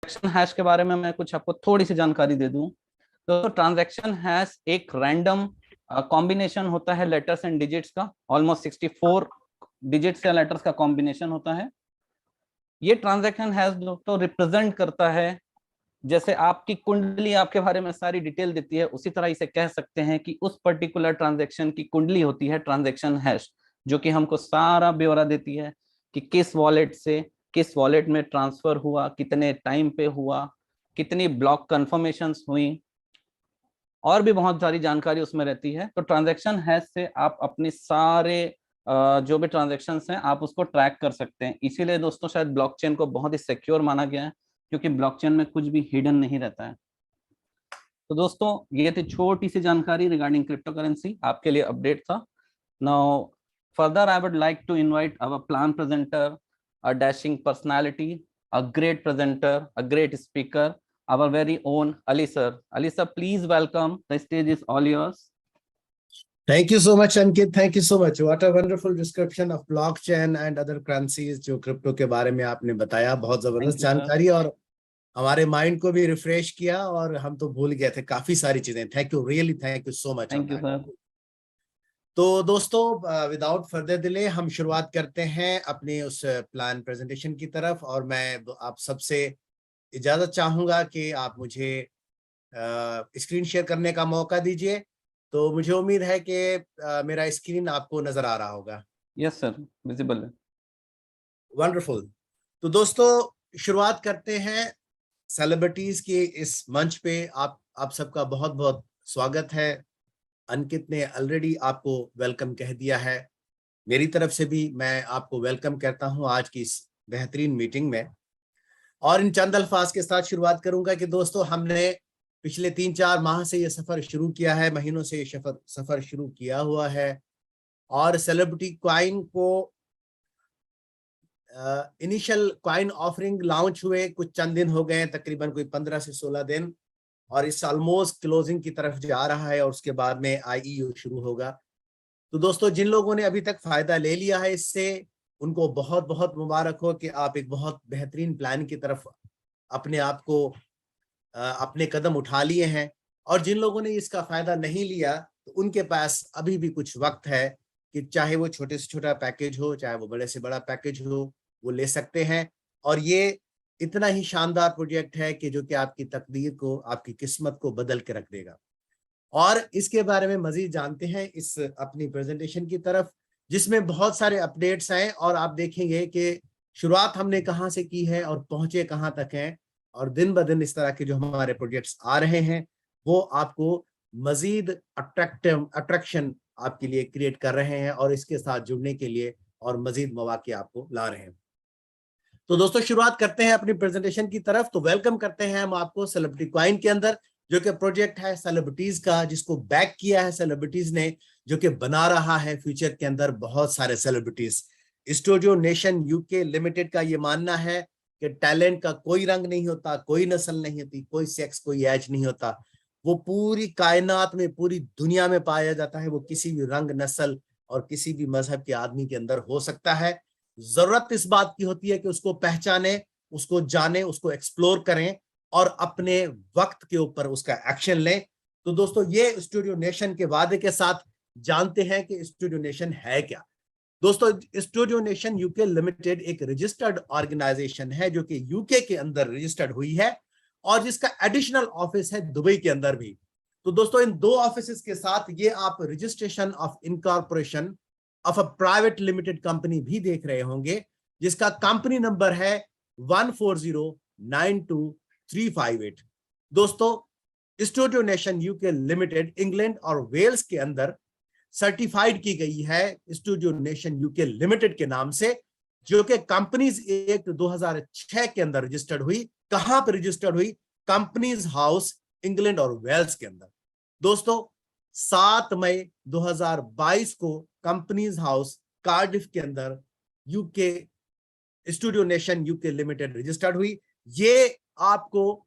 Transaction hash के बारे में मैं कुछ आपको थोड़ी सी जानकारी दे दूं। तो ट्रांजैक्शन हैश एक रैंडम कॉम्बिनेशन होता है लेटर्स एंड डिजिट्स का। ऑलमोस्ट 64 डिजिट्स या लेटर्स का कॉम्बिनेशन होता है। ये ट्रांजैक्शन हैश दोस्तों रिप्रेजेंट करता है, जैसे आपकी कुंडली आपके बारे में सारी डिटेल देती है, उसी तरह इसे कह सकते हैं कि उस पर्टिकुलर ट्रांजैक्शन की कुंडली होती है ट्रांजैक्शन हैश, जो कि हमको सारा ब्यौरा देती है कि किस वॉलेट से किस वॉलेट में ट्रांसफर हुआ, कितने टाइम पे हुआ, कितनी ब्लॉक कन्फर्मेशंस हुई, और भी बहुत सारी जानकारी उसमें रहती है। तो ट्रांजैक्शन हैश से आप अपने सारे जो भी ट्रांजैक्शंस हैं आप उसको ट्रैक कर सकते हैं। इसीलिए दोस्तों शायद ब्लॉकचेन को बहुत ही सिक्योर माना गया है, क्योंकि ब्लॉकचेन में कुछ भी हिडन नहीं रहता है। तो दोस्तों ये थी छोटी सी जानकारी रिगार्डिंग क्रिप्टो करेंसी, आपके लिए अपडेट था। Now further I would like to invite our plan presenter, a dashing personality, a great presenter, a great speaker, our very own Ali sir. Ali sir, please welcome. The stage is all yours. Thank you so much, Ankit. Thank you so much. What a wonderful description of blockchain and other currencies जो crypto के बारे में आपने बताया। बहुत जबरदस्त जानकारी और हमारे माइंड को भी रिफ्रेश किया और हम तो भूल गए थे काफी सारी चीजें। Thank you, really thank you so much. Thank you sir. तो दोस्तों विदाउट फर्दर डिले हम शुरुआत करते हैं अपने उस प्लान प्रेजेंटेशन की तरफ, और मैं आप सबसे इजाजत चाहूंगा कि आप मुझे स्क्रीन शेयर करने का मौका दीजिए। तो मुझे उम्मीद है कि मेरा स्क्रीन आपको नजर आ रहा होगा। यस सर, विजिबल है। वंडरफुल। तो दोस्तों शुरुआत करते हैं सेलिब्रिटीज के इस मंच पे। आप सबका बहुत बहुत स्वागत है। अंकित ने ऑलरेडी आपको वेलकम कह दिया है, मेरी तरफ से भी मैं आपको वेलकम कहता हूं आज की इस बेहतरीन मीटिंग में। और इन चंद अल्फाज के साथ शुरुआत करूंगा कि दोस्तों हमने पिछले 3-4 माह से ये सफर शुरू किया है, महीनों से ये सफर शुरू किया हुआ है। और सेलिब्रिटी कॉइन को इनिशियल कॉइन ऑफरिंग लॉन्च हुए कुछ चंद दिन हो गए, तकरीबन कोई 15 से 16 दिन, और इस ऑलमोस्ट क्लोजिंग की तरफ जा रहा है और उसके बाद में आईईओ शुरू होगा। तो दोस्तों जिन लोगों ने अभी तक फायदा ले लिया है इससे, उनको बहुत बहुत मुबारक हो कि आप एक बहुत बेहतरीन प्लान की तरफ अपने आप को अपने कदम उठा लिए हैं। और जिन लोगों ने इसका फायदा नहीं लिया तो उनके पास अभी भी कुछ वक्त है कि चाहे वो छोटे से छोटा पैकेज हो, चाहे वो बड़े से बड़ा पैकेज हो, वो ले सकते हैं। और ये इतना ही शानदार प्रोजेक्ट है कि जो कि आपकी तकदीर को, आपकी किस्मत को बदल के रख देगा। और इसके बारे में मजीद जानते हैं इस अपनी प्रेजेंटेशन की तरफ, जिसमें बहुत सारे अपडेट्स हैं और आप देखेंगे कि शुरुआत हमने कहाँ से की है और पहुंचे कहाँ तक हैं। और दिन ब दिन इस तरह के जो हमारे प्रोजेक्ट्स आ रहे हैं वो आपको मजीद अट्रैक्शन आपके लिए क्रिएट कर रहे हैं और इसके साथ जुड़ने के लिए और मजीद मौके आपको ला रहे हैं। तो दोस्तों शुरुआत करते हैं अपनी प्रेजेंटेशन की तरफ। तो वेलकम करते हैं हम आपको सेलिब्रिटी कॉइन के अंदर, जो कि प्रोजेक्ट है सेलिब्रिटीज का, जिसको बैक किया है सेलिब्रिटीज ने, जो कि बना रहा है फ्यूचर के अंदर बहुत सारे celebrities. Studio nation UK limited का ये मानना है कि टैलेंट का कोई रंग नहीं होता, कोई नस्ल नहीं होती, कोई सेक्स, कोई एज नहीं होता। वो पूरी कायनात में, पूरी दुनिया में पाया जाता है। वो किसी भी रंग, नस्ल और किसी भी मजहब के आदमी के अंदर हो सकता है। जरूरत इस बात की होती है कि उसको पहचाने, उसको जाने, उसको एक्सप्लोर करें और अपने वक्त के ऊपर उसका एक्शन लें। तो दोस्तों ये स्टूडियो नेशन के वादे के साथ जानते हैं कि स्टूडियो नेशन है क्या। दोस्तों स्टूडियो नेशन यूके लिमिटेड एक रजिस्टर्ड ऑर्गेनाइजेशन है जो कि यूके के अंदर रजिस्टर्ड हुई है और जिसका एडिशनल ऑफिस है दुबई के अंदर भी। तो दोस्तों इन दो ऑफिस के साथ ये आप registration of incorporation of a private limited company भी देख रहे होंगे, जिसका कंपनी नंबर है 140925358। दोस्तों studio nation UK limited England और वेल्स के अंदर सर्टिफाइड की गई है स्टूडियो नेशन यूके लिमिटेड के नाम से, जो कि कंपनीज एक्ट 2006 के अंदर रजिस्टर्ड हुई। कहां पर रजिस्टर्ड हुई? कंपनीज हाउस इंग्लैंड और वेल्स के अंदर। दोस्तों 7 मई 2022 को कंपनीज हाउस कार्डिफ के अंदर UK studio nation UK limited registered हुई। ये आपको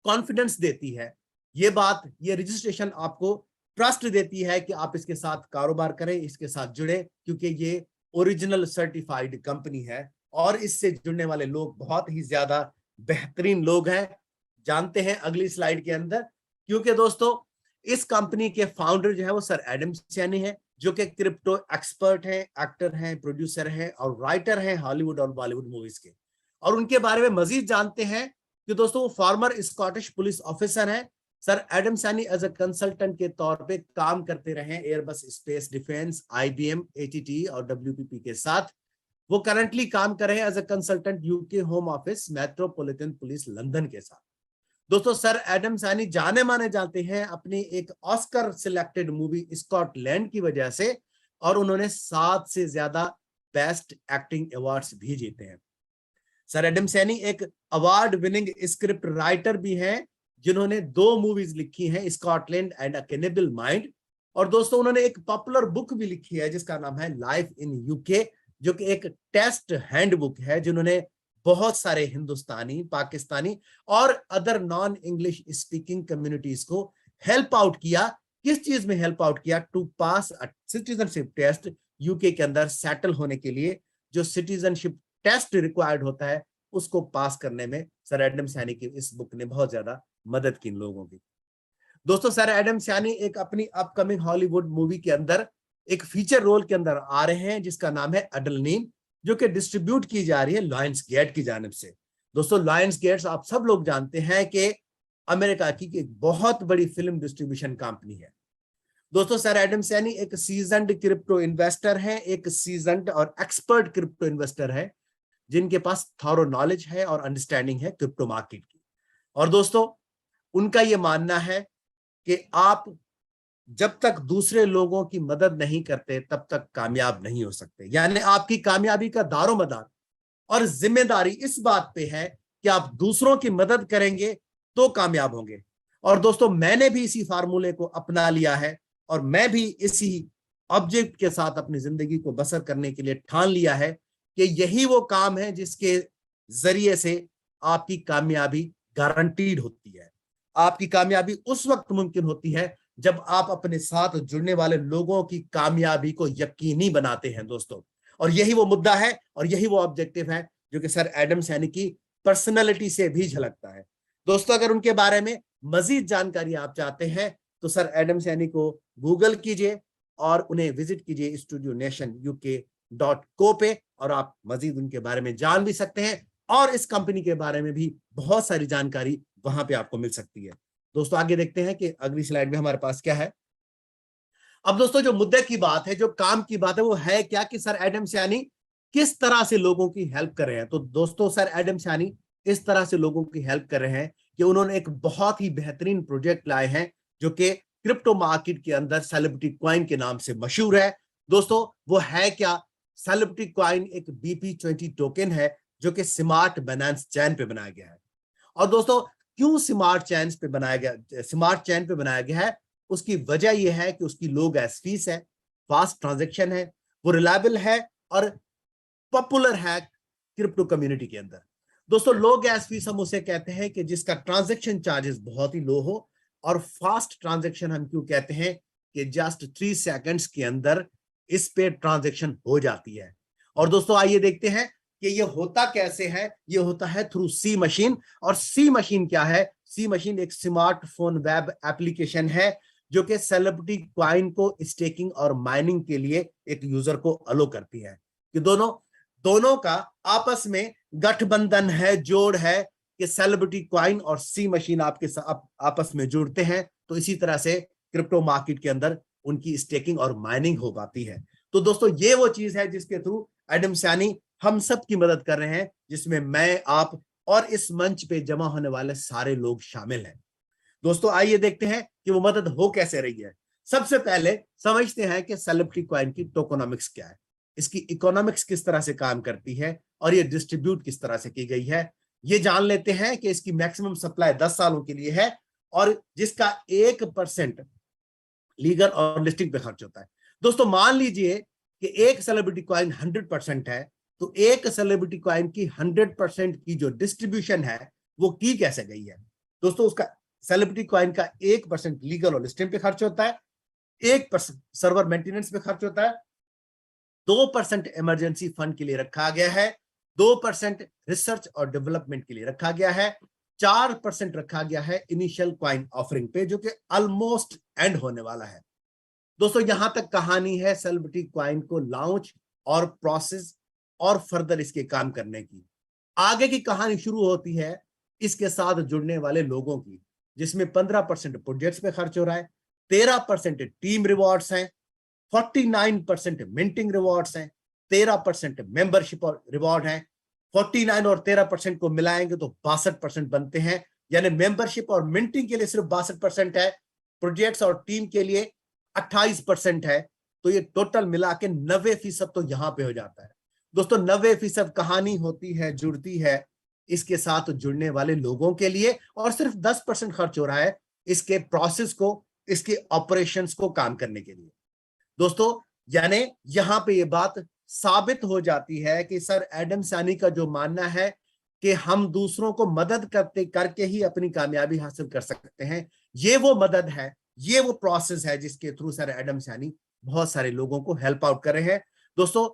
कॉन्फिडेंस देती है, ये बात, ये रजिस्ट्रेशन आपको ट्रस्ट देती है कि आप इसके साथ कारोबार करें, इसके साथ जुड़े, क्योंकि ये ओरिजिनल सर्टिफाइड कंपनी है और इससे जुड़ने वाले लोग बहुत ही ज्यादा बेहतरीन लोग हैं, जानते हैं अगली स्लाइड के अंदर। क्योंकि दोस्तों इस कंपनी के फाउंडर जो है वो सर एडम सैनी है, जो कि क्रिप्टो एक्सपर्ट हैं, एक्टर हैं, प्रोड्यूसर हैं और राइटर हैं हॉलीवुड और बॉलीवुड मूवीज के। और उनके बारे में मजीद जानते हैं कि दोस्तों वो फॉर्मर स्कॉटिश पुलिस ऑफिसर हैं। Sir Adam Saini as a consultant के तौर पे काम करते रहे Airbus space defence, IBM, ATT और WPP के साथ। वो करंटली काम कर रहे हैं as a consultant UK home office, metropolitan police London के साथ। दोस्तों सर एडम सैनी जाने माने जाते हैं अपनी एक ऑस्कर सिलेक्टेड मूवी स्कॉटलैंड की वजह से, और उन्होंने 7 से ज्यादा बेस्ट एक्टिंग अवार्ड्स भी जीते हैं। सर एडम सैनी एक अवार्ड विनिंग स्क्रिप्ट राइटर भी हैं, जिन्होंने 2 मूवीज लिखी हैं, Scotland and a cannibal mind. और दोस्तों उन्होंने एक पॉपुलर बुक भी लिखी है जिसका नाम है लाइफ इन UK, जो कि एक टेस्ट हैंडबुक है, जिन्होंने बहुत सारे हिंदुस्तानी, पाकिस्तानी और other non English speaking communities को हेल्प आउट किया। किस चीज में हेल्प आउट किया? To pass citizenship test UK के अंदर सेटल होने के लिए जो सिटीजनशिप टेस्ट रिक्वायर्ड होता है, उसको पास करने में सर एडम सैनी की इस बुक ने बहुत ज्यादा मदद की इन लोगों की। दोस्तों सर एडम सैनी एक अपनी अपकमिंग हॉलीवुड मूवी के अंदर एक फीचर रोल के अंदर आ रहे हैं जिसका नाम है अडलनीम, जो कि डिस्ट्रीब्यूट की जा रही है लायंस गेट की जानिब से। दोस्तों लायंस गेट्स आप सब लोग जानते हैं कि अमेरिका की एक बहुत बड़ी फिल्म डिस्ट्रीब्यूशन कंपनी है। दोस्तों सर एडम सैनी एक सीजन्ड क्रिप्टो इन्वेस्टर है, एक सीजन्ड और एक्सपर्ट क्रिप्टो इन्वेस्टर है, जिनके पास थॉरो नॉलेज है और अंडरस्टैंडिंग है क्रिप्टो मार्केट की। और दोस्तों उनका यह मानना है कि आप जब तक दूसरे लोगों की मदद नहीं करते तब तक कामयाब नहीं हो सकते। यानी आपकी कामयाबी का दारोमदार और जिम्मेदारी इस बात पे है कि आप दूसरों की मदद करेंगे तो कामयाब होंगे। और दोस्तों मैंने भी इसी फार्मूले को अपना लिया है और मैं भी इसी ऑब्जेक्ट के साथ अपनी जिंदगी को बसर करने के लिए ठान लिया है कि यही वो काम है जिसके जरिए से आपकी कामयाबी गारंटीड होती है। आपकी कामयाबी उस वक्त मुमकिन होती है जब आप अपने साथ जुड़ने वाले लोगों की कामयाबी को यकीनी बनाते हैं दोस्तों। और यही वो मुद्दा है और यही वो ऑब्जेक्टिव है जो कि सर एडम सैनी की पर्सनैलिटी से भी झलकता है। दोस्तों अगर उनके बारे में मजीद जानकारी आप चाहते हैं तो सर एडम सैनी को गूगल कीजिए और उन्हें विजिट कीजिए studionation.uk.co पे, और आप मजीद उनके बारे में जान भी सकते हैं और इस कंपनी के बारे में भी बहुत सारी जानकारी वहां पे आपको मिल सकती है। दोस्तों आगे देखते हैं कि अगली स्लाइड में हमारे पास क्या है। अब दोस्तों जो मुद्दे की बात है, जो काम की बात है, वो है क्या कि सर एडम सैनी किस तरह से लोगों की हेल्प कर रहे हैं। तो दोस्तों सर एडम सैनी इस तरह से लोगों की हेल्प कर रहे हैं कि उन्होंने एक बहुत ही बेहतरीन प्रोजेक्ट लाए हैं जो कि क्रिप्टो मार्केट के अंदर सेलिब्रिटी कॉइन के नाम से मशहूर है। दोस्तों वो है क्या? सेलिब्रिटी कॉइन एक BP20 टोकन है जो कि स्मार्ट बाइनेंस चेन पे बनाया गया है। और दोस्तों क्यों स्मार्ट चेन पे बनाया गया है? उसकी वजह यह है कि उसकी लो गैस फीस है, फास्ट ट्रांजैक्शन है, वो रिलायबल है और पॉपुलर है क्रिप्टो कम्युनिटी के अंदर। दोस्तों लो गैस फीस हम उसे कहते हैं कि जिसका ट्रांजैक्शन चार्जेस बहुत ही लो हो, और फास्ट ट्रांजैक्शन हम क्यों कहते हैं कि जस्ट 3 सेकंड्स के अंदर इस पे ट्रांजैक्शन हो जाती है। और दोस्तों आइए देखते हैं कि ये होता कैसे है। ये होता है थ्रू सी मशीन। और सी मशीन क्या है? सी मशीन एक स्मार्टफोन वेब एप्लीकेशन है जो कि सेलिब्रिटी कॉइन को स्टेकिंग और माइनिंग के लिए एक यूजर को अलो करती है कि दोनों का आपस में गठबंधन है, जोड़ है कि सेलिब्रिटी कॉइन और सी मशीन आपके आपस में जुड़ते हैं, तो इसी तरह से क्रिप्टो मार्केट के अंदर उनकी स्टेकिंग और माइनिंग हो पाती है। तो दोस्तों ये वो चीज है जिसके थ्रू एडम सैनी हम सब की मदद कर रहे हैं, जिसमें मैं, आप और इस मंच पे जमा होने वाले सारे लोग शामिल हैं। दोस्तों आइए देखते हैं कि वो मदद हो कैसे रही है। सबसे पहले समझते हैं कि सेलिब्रिटी कॉइन की टोकोनॉमिक्स क्या है, इसकी इकोनॉमिक्स किस तरह से काम करती है और ये डिस्ट्रीब्यूट किस तरह से की गई है। ये जान लेते हैं कि इसकी मैक्सिमम सप्लाई 10 सालों के लिए है और जिसका 1% लीगल और लिस्टिंग पे खर्च होता है। दोस्तों मान लीजिए कि एक सेलिब्रिटी कॉइन 100% है, तो एक सेलिब्रिटी कॉइन की 100% की जो डिस्ट्रीब्यूशन है वो की कैसे गई है। दोस्तों उसका सेलिब्रिटी कॉइन का 1% लीगल और लिस्टिंग पे खर्च होता है, 1% सर्वर मेंटेनेंस पे खर्च होता है, 2% इमरजेंसी फंड के लिए रखा गया है, 2% रिसर्च और डेवलपमेंट के लिए रखा गया है, 4% रखा गया है इनिशियल क्वाइन ऑफरिंग पे, जो कि ऑलमोस्ट एंड होने वाला है। दोस्तों यहां तक कहानी है सेलिब्रिटी क्वाइन को लॉन्च और प्रोसेस और फर्दर इसके काम करने की। आगे की कहानी शुरू होती है इसके साथ जुड़ने वाले लोगों की, जिसमें 15% प्रोजेक्ट्स पे खर्च हो रहा है, 13% टीम रिवॉर्ड्स हैं, 49% मिंटिंग रिवॉर्ड्स हैं, 13% मेंबरशिप और रिवॉर्ड हैं। 49 और 13% को मिलाएंगे तो 62% बनते हैं, यानी मेंबरशिप और मिंटिंग के लिए सिर्फ 62% है, प्रोजेक्ट्स और टीम के लिए 28% है। तो ये टोटल मिला के 90% तो यहां पे हो जाता है। दोस्तों 90% कहानी होती है, जुड़ती है इसके साथ जुड़ने वाले लोगों के लिए, और सिर्फ 10% खर्च हो रहा है इसके प्रोसेस को, इसके ऑपरेशंस को काम करने के लिए। दोस्तों यानी यहां पे ये बात साबित हो जाती है कि सर एडम सैनी का जो मानना है कि हम दूसरों को मदद करते करके ही अपनी कामयाबी हासिल कर सकते हैं, ये वो मदद है, ये वो प्रोसेस है जिसके थ्रू सर एडम सैनी बहुत सारे लोगों को हेल्प आउट कर रहे हैं। दोस्तों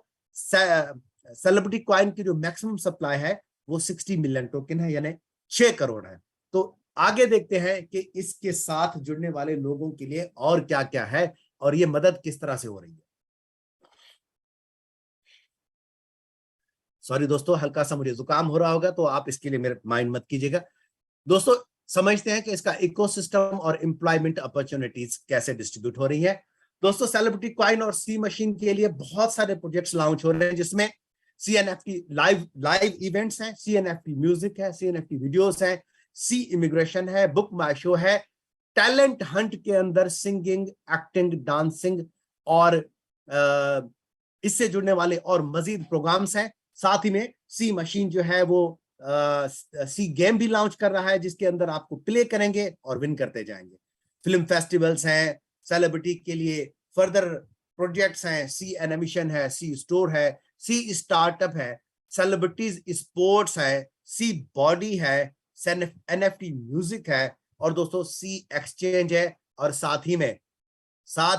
सेलिब्रिटी कॉइन की जो मैक्सिमम सप्लाई है वो 60 मिलियन टोकन है, यानी 6 करोड़ है। तो आगे देखते हैं कि इसके साथ जुड़ने वाले लोगों के लिए और क्या क्या है और ये मदद किस तरह से हो रही है। सॉरी दोस्तों, हल्का सा मुझे जुकाम हो रहा होगा तो आप इसके लिए मेरे माइंड मत कीजिएगा। दोस्तों समझते हैं कि इसका इकोसिस्टम और एम्प्लॉयमेंट अपॉर्चुनिटीज कैसे डिस्ट्रीब्यूट हो रही है। दोस्तों सेलिब्रिटी कॉइन और सी मशीन के लिए बहुत सारे प्रोजेक्ट्स लॉन्च हो रहे हैं, जिसमें CNFT लाइव इवेंट्स हैं, CNFT म्यूजिक है, CNFT वीडियोस है, सी इमिग्रेशन है, बुक माई शो है, टैलेंट हंट के अंदर सिंगिंग, एक्टिंग, डांसिंग और इससे जुड़ने वाले और मजीद प्रोग्राम्स हैं। साथ ही में सी मशीन जो है वो सी गेम भी लॉन्च कर रहा है, जिसके अंदर आपको प्ले करेंगे और विन करते जाएंगे। फिल्म फेस्टिवल्स हैं, सेलिब्रिटी के लिए फर्दर प्रोजेक्ट्स हैं, सी एनिमेशन है, सी स्टोर है, सी स्टार्टअप है, सेलिब्रिटीज स्पोर्ट्स है, सी बॉडी है, NFT म्यूजिक है, और दोस्तों सी एक्सचेंज है, और साथ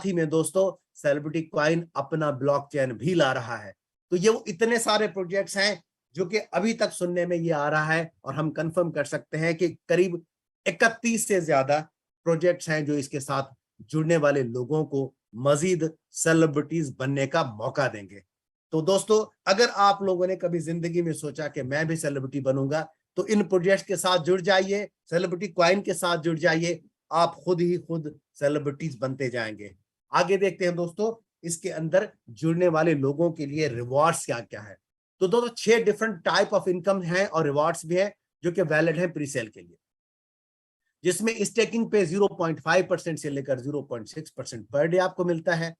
ही में दोस्तों सेलिब्रिटी कॉइन अपना ब्लॉकचेन भी ला रहा है। तो ये वो इतने सारे प्रोजेक्ट्स हैं जो कि अभी तक सुनने में ये आ रहा है, और हम कंफर्म कर सकते हैं कि करीब 31 से ज्यादा प्रोजेक्ट्स हैं जो इसके साथ जुड़ने वाले लोगों को मजीद सेलिब्रिटीज बनने का मौका देंगे। तो दोस्तों अगर आप लोगों ने कभी जिंदगी में सोचा कि मैं भी सेलिब्रिटी बनूंगा, तो इन प्रोजेक्ट्स के साथ जुड़ जाइए, सेलिब्रिटी कॉइन के साथ जुड़ जाइए, आप खुद ही खुद सेलिब्रिटीज बनते जाएंगे। आगे देखते हैं दोस्तों इसके अंदर जुड़ने वाले लोगों के लिए रिवॉर्ड्स क्या क्या है। तो दोस्तों 6 डिफरेंट टाइप ऑफ इनकम है और रिवॉर्ड्स भी है जो कि वैलिड है प्री सेल के लिए, जिसमें स्टेकिंग पे 0.5% से लेकर 0.6% पर डे आपको मिलता है।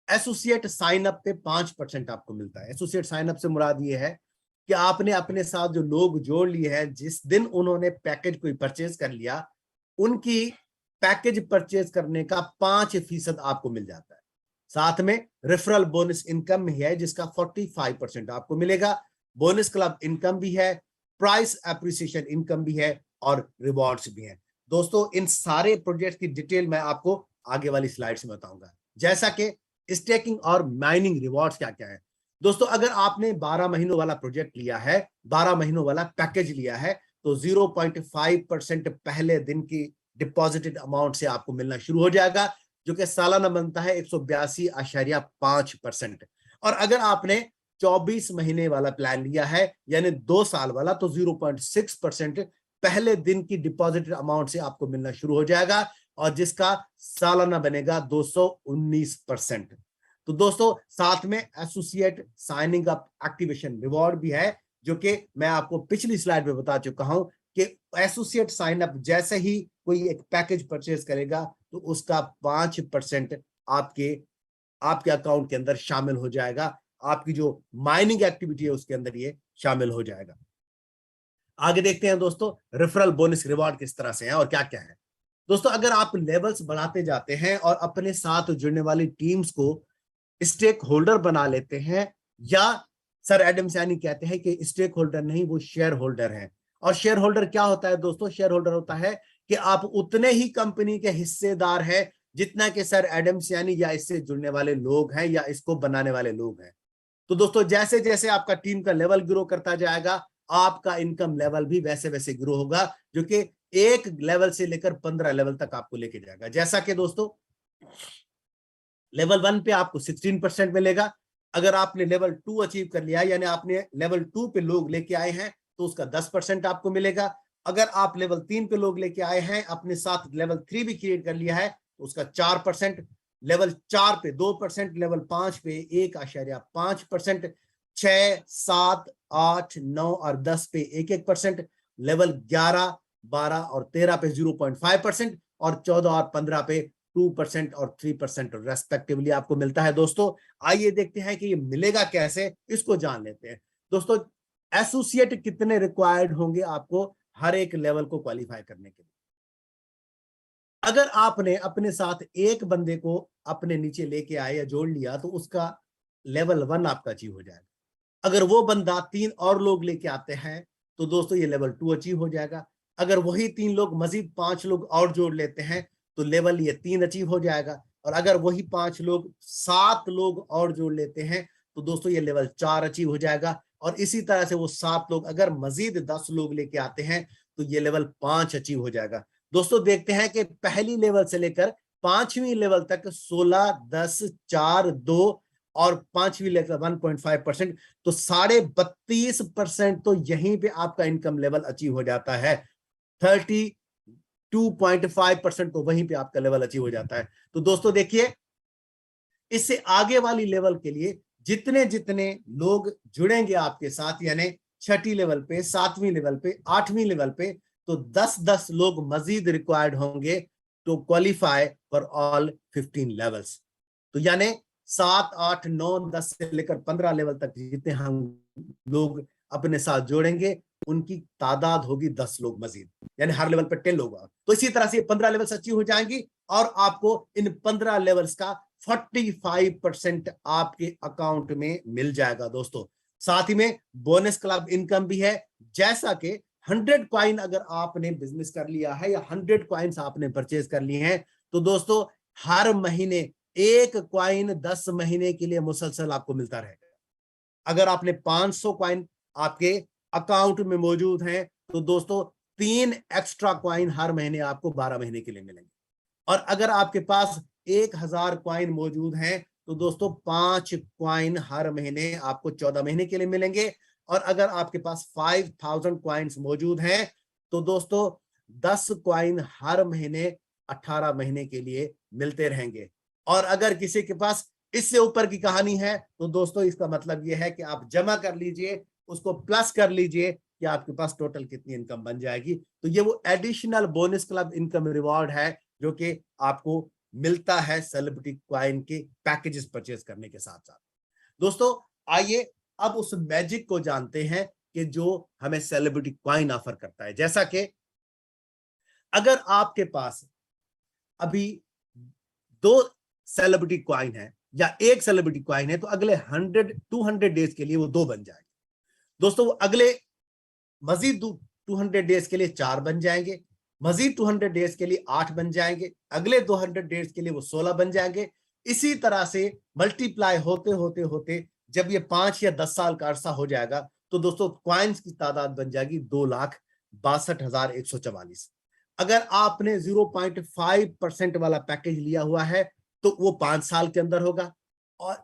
एसोसिएट साइन अप पे 5% आपको मिलता है। एसोसिएट साइन अप से मुराद ये है कि आपने अपने साथ जो लोग जोड़ लिए हैं, जिस दिन उन्होंने पैकेज कोई परचेज कर लिया, उनकी पैकेज परचेज करने का 5% आपको मिल जाता है। साथ में रेफरल बोनस इनकम भी है जिसका 45% आपको मिलेगा। बोनस क्लब इनकम भी है, प्राइस एप्रिसिएशन इनकम भी है, और रिवॉर्ड्स भी है। दोस्तों इन सारे प्रोजेक्ट की डिटेल मैं आपको आगे वाली स्लाइड्स में बताऊंगा, जैसा कि स्टेकिंग और माइनिंग रिवॉर्ड्स क्या क्या है। दोस्तों अगर आपने 12 महीनों वाला प्रोजेक्ट लिया है, 12 महीनों वाला पैकेज लिया है, तो 0.5% पहले दिन की डिपॉजिटेड अमाउंट से आपको मिलना शुरू हो जाएगा, जो कि सालाना बनता है 182.5%। और अगर आपने 24 महीने वाला प्लान लिया है, यानी 2 साल वाला, तो 0.6% पहले दिन की डिपॉजिटेड अमाउंट से आपको मिलना शुरू हो जाएगा, और जिसका सालाना बनेगा 219%। तो दोस्तों साथ में associate signing up activation reward भी है, जो कि मैं आपको पिछली स्लाइड में बता चुका हूं कि एसोसिएट साइन अप जैसे ही कोई एक पैकेज परचेज करेगा तो उसका 5% आपके अकाउंट के अंदर शामिल हो जाएगा, आपकी जो माइनिंग एक्टिविटी है उसके अंदर ये शामिल हो जाएगा। आगे देखते हैं दोस्तों रेफरल बोनस रिवॉर्ड किस तरह से है और क्या क्या है। दोस्तों अगर आप लेवल्स बढ़ाते जाते हैं और अपने साथ जुड़ने वाली टीम्स को स्टेक होल्डर बना लेते हैं, या सर एडम सैनी कहते हैं कि स्टेक होल्डर नहीं, वो शेयर होल्डर है। और शेयर होल्डर क्या होता है दोस्तों? शेयर होल्डर होता है कि आप उतने ही कंपनी के हिस्सेदार हैं जितना कि सर एडम सैनी या इससे जुड़ने वाले लोग हैं या इसको बनाने वाले लोग हैं। तो दोस्तों जैसे जैसे आपका टीम का लेवल ग्रो करता जाएगा, आपका इनकम लेवल भी वैसे वैसे ग्रो होगा, जो कि 1 लेवल से लेकर 15 लेवल तक आपको लेके जाएगा। जैसा कि दोस्तों लेवल 1 पे आपको 16% मिलेगा। अगर आपने लेवल 2 अचीव कर लिया, यानी आपने लेवल 2 पे लोग लेके आए हैं, तो उसका 10% आपको मिलेगा। अगर आप लेवल 3 पे लोग लेके आए हैं, अपने साथ लेवल 3 भी क्रिएट कर लिया है, तो उसका 4%, लेवल 4 पे 2%, लेवल 5 पे 1.5%, 6, 7, 8, 9 और 10 पे 1-1%, लेवल 11, 12 और 13 पे 0.5% और 14 और 15 पे 2% और 3% रेस्पेक्टिवली आपको मिलता है। दोस्तों आइए देखते हैं कि ये मिलेगा कैसे, इसको जान लेते हैं। दोस्तों एसोसिएट कितने रिक्वायर्ड होंगे आपको हर एक लेवल को क्वालिफाई करने के लिए? अगर आपने अपने साथ एक बंदे को अपने नीचे लेके आए या जोड़ लिया, तो उसका लेवल 1 आपका अचीव हो जाएगा। अगर वो बंदा 3 और लोग लेके आते हैं, तो दोस्तों ये लेवल 2 अचीव हो जाएगा। अगर वही 3 लोग मजीद 5 लोग और जोड़ लेते हैं, तो लेवल ये 3 अचीव हो जाएगा। और अगर वही 5 लोग 7 लोग और जोड़ लेते हैं, तो दोस्तों ये लेवल 4 अचीव हो जाएगा। और इसी तरह से वो 7 लोग अगर मजीद 10 लोग लेके आते हैं, तो ये लेवल 5 अचीव हो जाएगा। दोस्तों देखते हैं कि पहली लेवल से लेकर 5वीं लेवल तक 16, 10, 4, 2 और 5वीं लेवल 1.5%, तो 32.5% तो यहीं पे आपका इनकम लेवल अचीव हो जाता है। 32.5% तो वहीं पे आपका लेवल अचीव हो जाता है। तो दोस्तों देखिए, इससे आगे वाली लेवल के लिए जितने जितने लोग जुड़ेंगे आपके साथ, यानी 6ठी लेवल पे, 7वीं लेवल पे, 8वीं लेवल पे, तो 10-10 लोग मजीद रिक्वायर्ड होंगे to qualify for all 15 levels. तो यानी 7, 8, 9, 10 से लेकर 15 लेवल तक जितने हम लोग अपने साथ जोड़ेंगे, उनकी तादाद होगी 10 लोग मजीद, यानी हर लेवल पर 10 लोग। तो इसी तरह से 15 लेवल्स अचीव हो जाएंगी और आपको इन 15 लेवल्स का 45% आपके अकाउंट में मिल जाएगा। दोस्तों साथ ही में बोनस क्लब इनकम भी है। जैसा कि 100 कॉइन अगर आपने बिजनेस कर लिया है या 100 कॉइन्स आपने परचेज कर लिए हैं, तो दोस्तों हर महीने 1 कॉइन 10 महीने के लिए मुसलसल आपको मिलता रहेगा। अगर आपने 500 कॉइन आपके अकाउंट में मौजूद हैं, तो दोस्तों 3 एक्स्ट्रा कॉइन हर महीने आपको 12 महीने के लिए मिलेंगे। और अगर आपके पास 1000 कॉइन मौजूद हैं, तो दोस्तों 5 कॉइन हर महीने आपको 14 महीने के लिए मिलेंगे। और अगर आपके पास 5000 कॉइन्स मौजूद हैं, तो दोस्तों 10 कॉइन हर महीने 18 महीने के लिए मिलते रहेंगे। और अगर किसी के पास इससे ऊपर की कहानी है, तो दोस्तों इसका मतलब यह है कि आप जमा कर लीजिए, उसको प्लस कर लीजिए कि आपके पास टोटल कितनी इनकम बन जाएगी। तो ये वो additional bonus club income reward है जो कि आपको मिलता है सेलिब्रिटी कॉइन के पैकेजेस परचेज करने के साथ साथ। दोस्तों आइए अब उस मैजिक को जानते हैं कि जो हमें सेलिब्रिटी कॉइन ऑफर करता है। जैसा कि अगर आपके पास अभी 2 सेलिब्रिटी कॉइन है या 1 सेलिब्रिटी कॉइन है, तो अगले 200 डेज के लिए वो 2 बन जाएंगे। दोस्तों वो अगले मजीद 200 डेज के लिए 4 बन जाएंगे, मजीद 200 डेज के लिए 8 बन जाएंगे, अगले 200 डेज के लिए वो 16 बन जाएंगे। इसी तरह से मल्टीप्लाई होते होते होते जब ये 5 या 10 साल का अरसा हो जाएगा, तो दोस्तों कॉइन्स की तादाद बन जाएगी 2,62,144। अगर आपने 0.5% वाला पैकेज लिया हुआ है, तो वो 5 साल के अंदर होगा और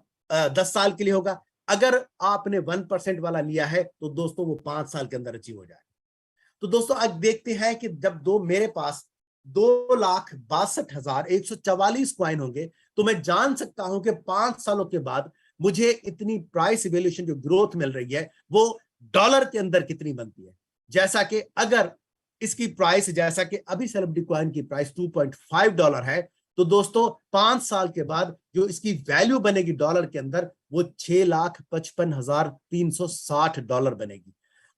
10 साल के लिए होगा। अगर आपने 1% वाला लिया है, तो दोस्तों वो 5 साल के अंदर अचीव हो जाएगा। तो दोस्तों आज देखते हैं कि जब मेरे पास 2,62,144 कॉइन होंगे, तो मैं जान सकता हूं कि 5 सालों के बाद मुझे इतनी प्राइस वैल्यूएशन जो ग्रोथ मिल रही है, वो डॉलर के अंदर कितनी बनती है। जैसा कि अगर इसकी प्राइस, जैसा कि अभी सेलिब्रिटी कॉइन की प्राइस $2.5 है, तो दोस्तों 5 साल के बाद जो इसकी वैल्यू बनेगी डॉलर के अंदर, वो $6,55,360 बनेगी।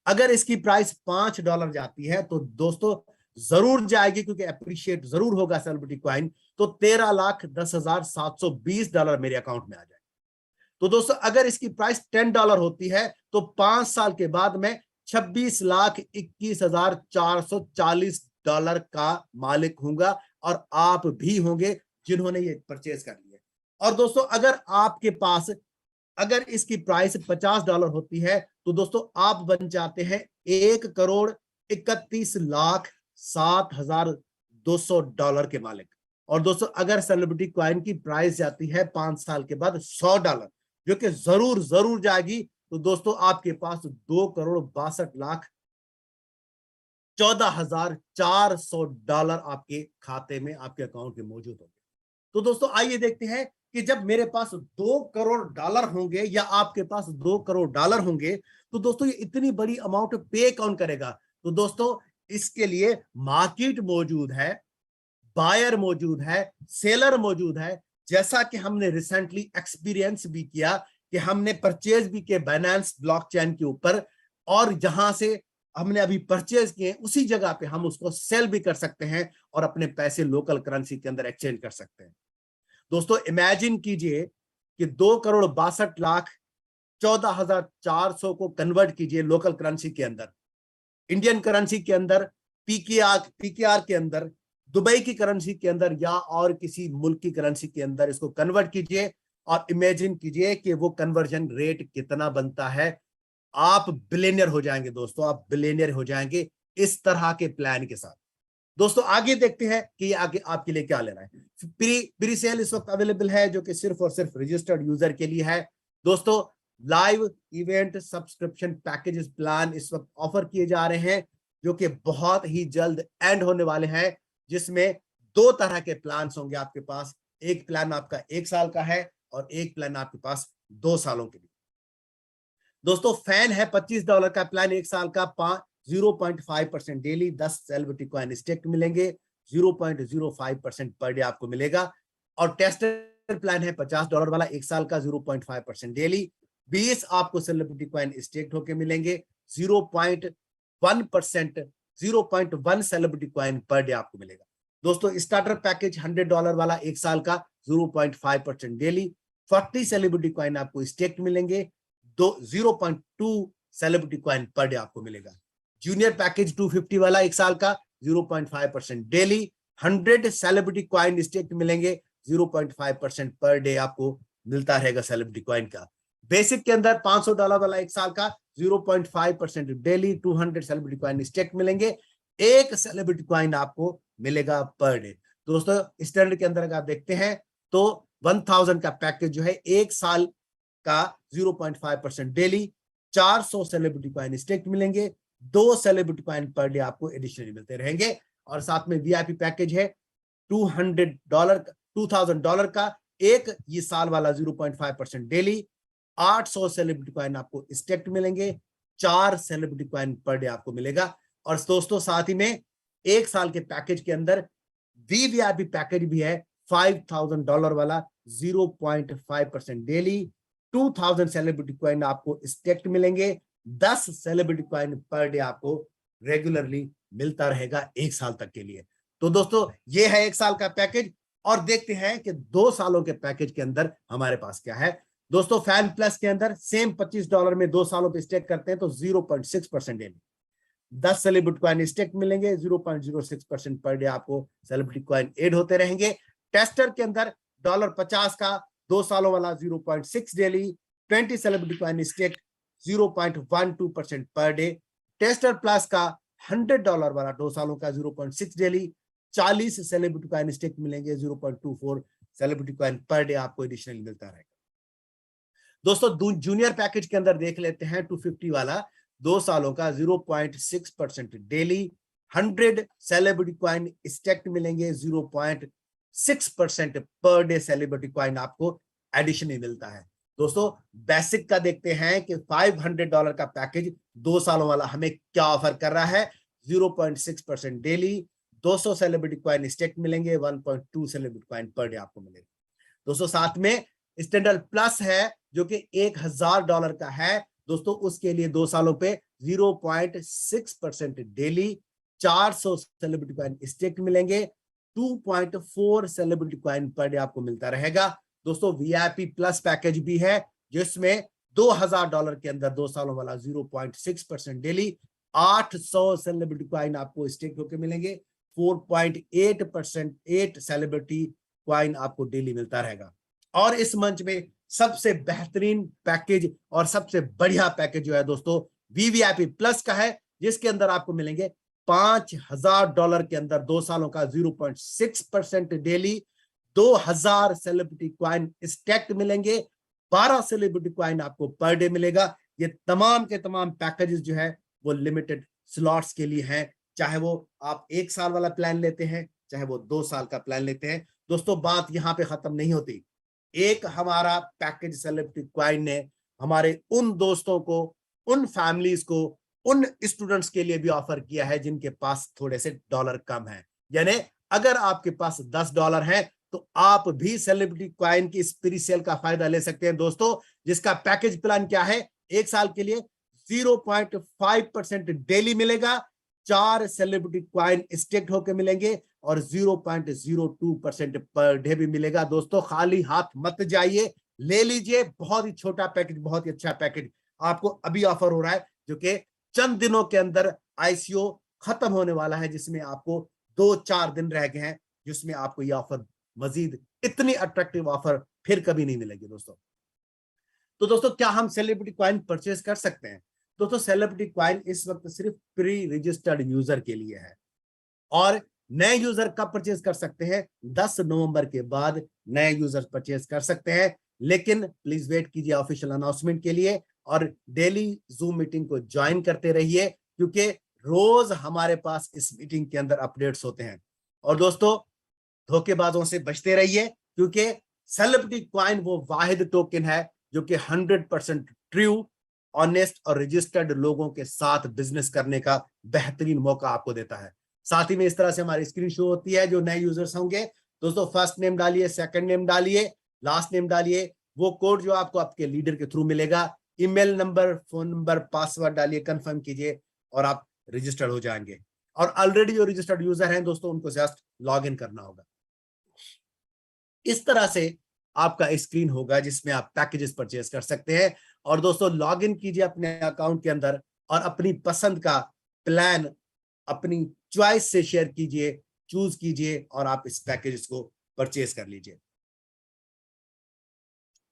अगर इसकी प्राइस $5 जाती है, तो दोस्तों जरूर जाएगी, क्योंकि अप्रिशिएट जरूर होगा सेलिब्रिटी कॉइन, तो $13,10,720 मेरे अकाउंट में आ जाए। तो दोस्तों अगर इसकी प्राइस $10 होती है, तो 5 साल के बाद मैं $26,21,440 का मालिक होऊंगा, और आप भी होंगे जिन्होंने ये परचेज कर लिया। और दोस्तों अगर आपके पास अगर इसकी प्राइस $50 होती है तो दोस्तों आप बन जाते हैं $1,31,07,200 के मालिक। और दोस्तों अगर सेलिब्रिटी कॉइन की प्राइस जाती है 5 साल के बाद $100, जो कि जरूर जरूर जाएगी, तो दोस्तों आपके पास $2,62,14,400 आपके खाते में, आपके अकाउंट में मौजूद होंगे। तो दोस्तों आइए देखते हैं कि जब मेरे पास $2 करोड़ होंगे या आपके पास $2 करोड़ होंगे, तो दोस्तों ये इतनी बड़ी अमाउंट पे कौन करेगा। तो दोस्तों इसके लिए मार्केट मौजूद है, बायर मौजूद है, सेलर मौजूद है। जैसा कि हमने रिसेंटली एक्सपीरियंस भी किया कि हमने परचेज भी किए बाइनेंस ब्लॉकचेन के ऊपर, और जहां से हमने अभी परचेज किए उसी जगह पे हम उसको सेल भी कर सकते हैं और अपने पैसे लोकल करेंसी के अंदर एक्सचेंज कर सकते हैं। दोस्तों इमेजिन कीजिए कि 2,62,14,400 को कन्वर्ट कीजिए लोकल करेंसी के अंदर, इंडियन करेंसी के अंदर, पीकेआर के अंदर, दुबई की करेंसी के अंदर, या और किसी मुल्क की करेंसी के अंदर इसको कन्वर्ट कीजिए और इमेजिन कीजिए कि वो कन्वर्जन रेट कितना बनता है। आप बिलियनियर हो जाएंगे दोस्तों, आप बिलियनियर हो जाएंगे इस तरह के प्लान के साथ। दोस्तों आगे देखते हैं कि आगे आपके लिए क्या लेना है। प्री सेल इस वक्त अवेलेबल है जो कि सिर्फ और सिर्फ रजिस्टर्ड यूजर के लिए है। दोस्तों live event subscription packages plan इस वक्त ऑफर किए जा रहे हैं, जो कि बहुत ही जल्द एंड होने वाले हैं, जिसमें 2 तरह के प्लान होंगे आपके पास। एक प्लान आपका 1 साल का है और एक प्लान आपके पास 2 सालों के लिए। दोस्तों फैन है $25 का प्लान 1 साल का, 0.5% डेली, 10 सेलिब्रिटी कॉइन स्टेक मिलेंगे, 0.05% पर डे आपको मिलेगा। और टेस्टर प्लान है $50 वाला 1 साल का, 0.5% डेली, 20 आपको सेलिब्रिटी कॉइन स्टेक होके मिलेंगे, 0.1% 0.1 सेलिब्रिटी कॉइन पर डे आपको मिलेगा। दोस्तों स्टार्टर पैकेज $100 वाला 1 साल का, 0.5% डेली, 40 सेलिब्रिटी कॉइन आपको स्टेक मिलेंगे, 0.2 सेलिब्रिटी कॉइन पर डे आपको मिलेगा। जूनियर पैकेज 250 वाला 1 साल का, 0.5% डेली, 100 सेलिब्रिटी कॉइन स्टेक मिलेंगे, 0.5% पर डे आपको मिलता रहेगा सेलिब्रिटी कॉइन का। बेसिक के अंदर $500 वाला 1 साल का, 0.5% डेली, 200 सेलिब्रिटी कॉइन स्टेक मिलेंगे, 1 सेलिब्रिटी कॉइन आपको मिलेगा पर डे। दोस्तों स्टैंडर्ड के अंदर अगर आप देखते हैं तो 1000 का पैकेज जो है 1 साल का, 0.5% डेली, 400 सेलिब्रिटी कॉइन स्टेक मिलेंगे, 2 सेलिब्रिटी कॉइन पर डे आपको एडिशनली मिलते रहेंगे। और साथ में वीआईपी पैकेज है $2000 का, एक ये साल वाला 0.5% डेली, 800 सेलिब्रिटी कॉइन आपको स्टेक मिलेंगे, 4 सेलिब्रिटी कॉइन पर डे आपको मिलेगा। और दोस्तों साथ ही में 1 साल के पैकेज के अंदर वीवीआईपी पैकेज भी है $5000 वाला, 0.5% डेली, 2000 सेलिब्रिटी कॉइन आपको स्टेक्ड मिलेंगे, 10 सेलिब्रिटी कॉइन पर डे आपको रेगुलरली मिलता रहेगा 1 साल तक के लिए। तो दोस्तों ये है 1 साल का पैकेज। और देखते हैं कि 2 सालों के पैकेज के अंदर हमारे पास क्या है। दोस्तों फैन प्लस के अंदर सेम $25 में 2 सालों पे स्टेक करते हैं तो 0.6% डेली, 10 सेलिब्रिटी कॉइन स्टेक मिलेंगे, 0.06% पर डे आपको सेलिब्रिटी कॉइन एड होते रहेंगे। टेस्टर के अंदर $50 का 2 सालों वाला, 0.6 daily, 20 celebrity coin stake, 0.12% per day. Tester plus का $100 वाला 2 सालों का, 0.6 डेली, 40 सेलिब्रिटी कॉइन स्टेक मिलेंगे, 0.24 सेलिब्रिटी कॉइन पर डे आपको एडिशनली मिलता रहेगा। दोस्तों जूनियर पैकेज के अंदर देख लेते हैं 250 वाला, 2 सालों का, 0.6% डेली, 100 सेलिब्रिटी कॉइन स्टेक मिलेंगे, 0.6% पर डे सेलिब्रिटी कॉइन आपको एडिशनली मिलता है। दोस्तों बेसिक का देखते हैं कि $500 का पैकेज 2 सालों वाला हमें क्या ऑफर कर रहा है, 0.6% डेली, 200 सेलिब्रिटी कॉइन स्टेक मिलेंगे, 1.2 सेलिब्रिटी कॉइन पर डे आपको मिलेगा। दोस्तों साथ में स्टैंडर्ड प्लस है जो कि $1000 का है। दोस्तों उसके लिए 2 सालों पे 0.6% डेली, 400 सेलिब्रिटी कॉइन स्टेक मिलेंगे, 2.4 सेलिब्रिटी कॉइन पर डे आपको मिलता रहेगा। दोस्तों वीआईपी प्लस पैकेज भी है जिसमें $2000 के अंदर 2 सालों वाला, 0.6% डेली, 800 सेलिब्रिटी कॉइन आपको स्टेक होकर मिलेंगे, 4.8% 8 सेलिब्रिटी कॉइन आपको डेली मिलता रहेगा। और इस मंच में सबसे बेहतरीन पैकेज और सबसे बढ़िया पैकेज जो है दोस्तों वीवीआईपी प्लस का है, जिसके अंदर आपको मिलेंगे $5,000 के अंदर 2 सालों का 0.6% डेली, 2000 सेलिब्रिटी क्वाइन स्टैक्ड मिलेंगे, 12 सेलिब्रिटी क्वाइन आपको पर डे मिलेगा। ये तमाम के तमाम पैकेजेस जो है वो लिमिटेड स्लॉट्स के लिए हैं, चाहे वो आप 1 साल वाला प्लान लेते हैं, चाहे वो 2 साल का प्लान लेते हैं। दोस्तों बात यहां पे खत्म नहीं होती। एक हमारा पैकेज सेलिब्रिटी क्वाइन ने हमारे उन दोस्तों को, उन फैमिलीज को, उन स्टूडेंट्स के लिए भी ऑफर किया है जिनके पास थोड़े से डॉलर कम है। यानी अगर आपके पास $10 है तो आप भी सेलिब्रिटी क्वाइन की इस प्री सेल का फायदा ले सकते हैं दोस्तों, जिसका पैकेज प्लान क्या है, 1 साल के लिए 0.5% डेली मिलेगा, 4 सेलिब्रिटी क्वाइन स्टेक्ड होकर मिलेंगे और 0.02% पर डे भी मिलेगा। दोस्तों खाली हाथ मत जाइए, ले लीजिए। बहुत ही छोटा पैकेज, बहुत ही अच्छा पैकेज आपको अभी ऑफर हो रहा है, जो कि चंद दिनों के अंदर आईसीओ खत्म होने वाला है, जिसमें आपको 2-4 दिन रह गए हैं, जिसमें आपको यह ऑफर, मजीद इतनी अट्रैक्टिव ऑफर फिर कभी नहीं मिलेगी दोस्तों। तो दोस्तों क्या हम सेलिब्रिटी क्वाइन परचेज कर सकते हैं? दोस्तों सेलिब्रिटी क्वाइन इस वक्त सिर्फ प्री रजिस्टर्ड यूजर के लिए है, और नए यूजर कब परचेज कर सकते हैं? 10 नवंबर के बाद नए यूजर परचेज कर सकते हैं, लेकिन प्लीज वेट कीजिए ऑफिशियल अनाउंसमेंट के लिए, और डेली जूम मीटिंग को ज्वाइन करते रहिए, क्योंकि रोज हमारे पास इस मीटिंग के अंदर अपडेट्स होते हैं। और दोस्तों धोखेबाजों से बचते रहिए, क्योंकि सेलिब्रिटी क्वाइन वो वाहिद टोकन है जो कि 100% ट्रू, ऑनेस्ट और रजिस्टर्ड लोगों के साथ बिजनेस करने का बेहतरीन मौका आपको देता है। साथ ही में इस तरह से हमारी स्क्रीन शो होती है। जो नए यूजर्स होंगे दोस्तों, फर्स्ट नेम डालिए, सेकंड नेम डालिए, लास्ट नेम डालिए, वो कोड जो आपको आपके लीडर के थ्रू मिलेगा, email number, phone number, password डालिए, कंफर्म कीजिए और आप रजिस्टर्ड हो जाएंगे। और ऑलरेडी जो रजिस्टर्ड यूजर हैं दोस्तों, उनको जस्ट लॉग इन करना होगा। इस तरह से आपका स्क्रीन होगा जिसमें आप पैकेजेस परचेज कर सकते हैं। और दोस्तों लॉग इन कीजिए अपने अकाउंट के अंदर और अपनी पसंद का प्लान अपनी चॉइस से शेयर कीजिए, चूज कीजिए और आप इस पैकेजेस को परचेज कर लीजिए।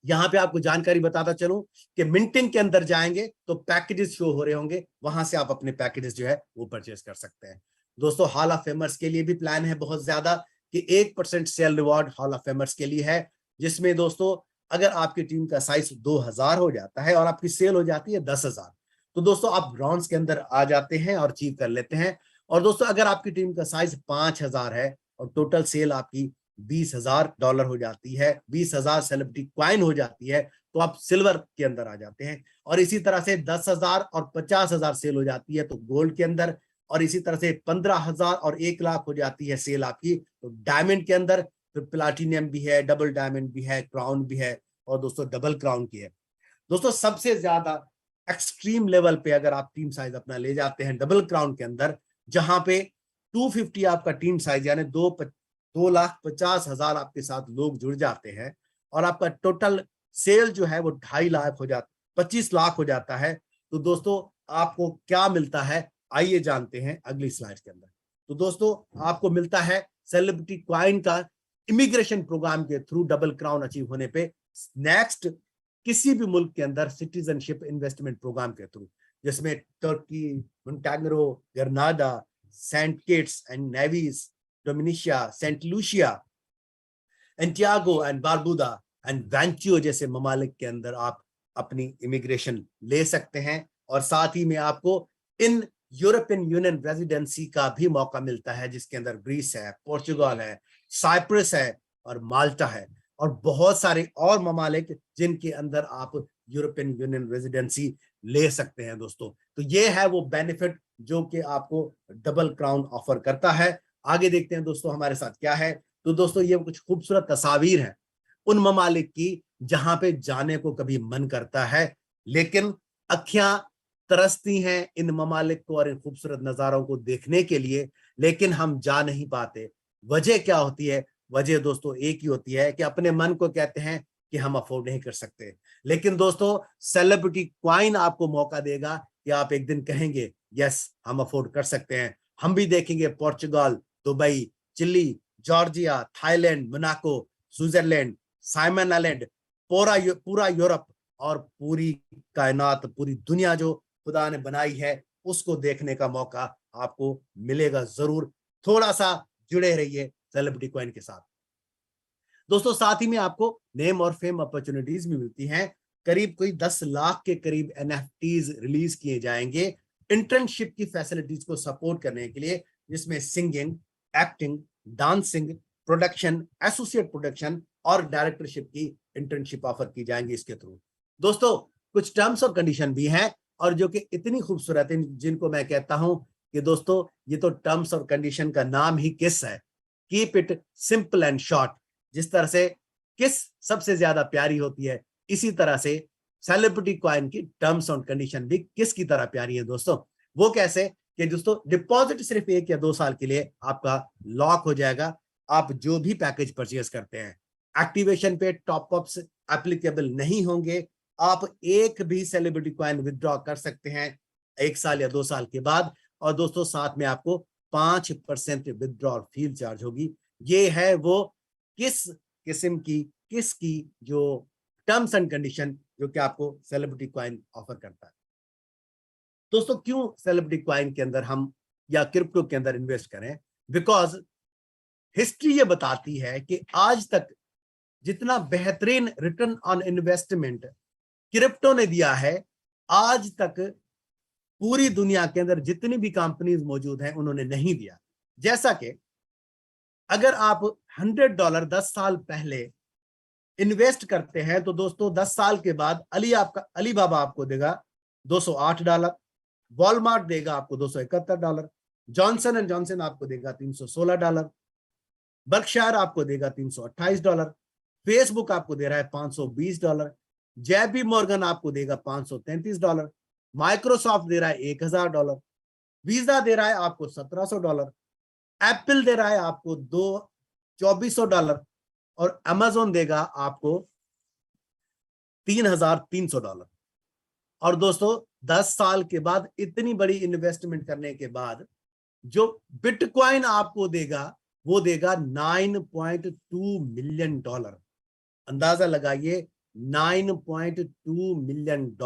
यहां पे आपको जानकारी बताता चलूं कि मिंटिंग के अंदर जाएंगे तो पैकेजेस शो हो रहे होंगे, वहां से आप अपने पैकेजेस जो है वो परचेज कर सकते हैं। दोस्तों हॉल ऑफ फेमर्स के लिए भी प्लान है बहुत ज्यादा, कि 1% sale reward hall of famers के लिए है, जिसमें दोस्तों अगर आपकी टीम का साइज 2000 हो जाता है और आपकी सेल हो जाती है 10,000, तो दोस्तों आप राउंड्स के अंदर आ जाते हैं और अचीव कर लेते हैं। और दोस्तों अगर आपकी टीम का साइज 5000 है और टोटल सेल आपकी $20,000 हो जाती है, 20,000 सेलिब्रिटी क्वाइन हो जाती है, तो आप सिल्वर के अंदर आ जाते हैं। और इसी तरह से 10,000 और 50,000 सेल हो जाती है तो गोल्ड के अंदर, और इसी तरह से 15,000 और 1 लाख हो जाती है सेल आपकी तो डायमंड के अंदर, फिर प्लाटिनियम भी है, डबल डायमंड भी है, क्राउन भी है, और दोस्तों डबल क्राउन की है। दोस्तों सबसे ज्यादा एक्सट्रीम लेवल पे अगर आप टीम साइज अपना ले जाते हैं डबल क्राउन के अंदर, जहां पे 250 आपका टीम साइज, यानी 2,50,000 आपके साथ लोग जुड़ जाते हैं और आपका टोटल सेल जो है वो 2.5 लाख हो जाता, 25 लाख हो जाता है, तो दोस्तों आपको क्या मिलता है आइए जानते हैं अगली स्लाइड के अंदर। तो दोस्तों आपको मिलता है सेलिब्रिटी क्वाइन का इमिग्रेशन प्रोग्राम के थ्रू डबल क्राउन अचीव होने पे नेक्स्ट किसी भी मुल्क के अंदर सिटीजनशिप इन्वेस्टमेंट प्रोग्राम के थ्रू, जिसमें तुर्की, Montenegro, Grenada, Saint Kitts and Nevis, Dominica, Saint Lucia, Antigua and Barbuda and वैंचियो जैसे ममालिक के अंदर आप अपनी इमिग्रेशन ले सकते हैं। और साथ ही में आपको इन यूरोपियन यूनियन रेजिडेंसी का भी मौका मिलता है, जिसके अंदर ग्रीस है, पोर्चुगल है, साइप्रस है और माल्टा है, और बहुत सारे और ममालिक जिनके अंदर आप यूरोपियन यूनियन रेजिडेंसी ले सकते हैं दोस्तों। तो ये है वो बेनिफिट जो कि आपको डबल क्राउन ऑफर करता है। आगे देखते हैं दोस्तों हमारे साथ क्या है। तो दोस्तों ये कुछ खूबसूरत तस्वीर है उन ममालिक की जहां पे जाने को कभी मन करता है, लेकिन अखियां तरसती हैं इन ममालिक को और इन खूबसूरत नजारों को देखने के लिए, लेकिन हम जा नहीं पाते। वजह क्या होती है? वजह दोस्तों एक ही होती है कि अपने मन को कहते हैं कि हम अफोर्ड नहीं कर सकते। लेकिन दोस्तों सेलिब्रिटी क्वाइन आपको मौका देगा कि आप एक दिन कहेंगे यस हम अफोर्ड कर सकते हैं। हम भी देखेंगे Portugal, Dubai, Chile, Georgia, Thailand, Monaco, Switzerland, Simon island, पूरा यूरोप और पूरी कायनात, पूरी दुनिया जो खुदा ने बनाई है, उसको देखने का मौका आपको मिलेगा जरूर। थोड़ा सा जुड़े रहिए सेलिब्रिटी कॉइन के साथ दोस्तों। साथ ही में आपको नेम और फेम अपॉर्चुनिटीज भी मिलती हैं। करीब कोई 10 लाख के करीब एनएफटीज रिलीज किए जाएंगे इंटर्नशिप की फैसिलिटीज को सपोर्ट करने के लिए, जिसमें singing, acting, dancing, production, associate production और डायरेक्टरशिप की इंटर्नशिप ऑफर की जाएंगी इसके थ्रू। दोस्तों कुछ टर्म्स और कंडीशन भी हैं और जो कि इतनी खूबसूरत है, जिनको मैं कहता हूं कि दोस्तों ये तो टर्म्स और कंडीशन का नाम ही किस है, keep it simple and short. जिस तरह से किस सबसे ज्यादा प्यारी होती है, इसी तरह से सेलिब्रिटी कॉइन की टर्म्स और कंडीशन भी किस की तरह प्यारी है दोस्तों। वो कैसे कि दोस्तों डिपॉजिट सिर्फ 1 या 2 साल के लिए आपका लॉक हो जाएगा, आप जो भी पैकेज परचेज करते हैं। एक्टिवेशन पे टॉप अप्स एप्लीकेबल नहीं होंगे, आप एक भी सेलिब्रिटी कॉइन विदड्रॉ कर सकते हैं 1 साल या 2 साल के बाद। और दोस्तों साथ में आपको 5% विदड्रॉल फीस चार्ज होगी। ये है वो किस किस्म की किसकी जो टर्म्स एंड कंडीशन जो कि आपको सेलिब्रिटी कॉइन ऑफर करता है। दोस्तों क्यों सेलिब्रिटी कॉइन के अंदर हम या क्रिप्टो के अंदर इन्वेस्ट करें? बिकॉज हिस्ट्री ये बताती है कि आज तक जितना बेहतरीन रिटर्न ऑन इन्वेस्टमेंट क्रिप्टो ने दिया है, आज तक पूरी दुनिया के अंदर जितनी भी कंपनीज मौजूद हैं उन्होंने नहीं दिया। जैसा कि अगर आप $100 10 साल पहले इन्वेस्ट करते हैं तो दोस्तों 10 साल के बाद अली बाबा आपको देगा $208, वॉलमार्ट देगा आपको $271, जॉनसन एंड जॉनसन आपको देगा $316, बर्कशायर आपको देगा $328, फेसबुक आपको दे रहा है $520, जेपी मॉर्गन आपको देगा $533, माइक्रोसॉफ्ट दे रहा है $1000, वीजा दे रहा है आपको $1700, एप्पल दे रहा है आपको $2400 और अमेजोन देगा आपको $3300। और दोस्तों 10 साल के बाद इतनी बड़ी इन्वेस्टमेंट करने के बाद जो बिटकॉइन आपको देगा वो देगा $9.2 मिलियन। अंदाजा लगाइए, $9.2 मिलियन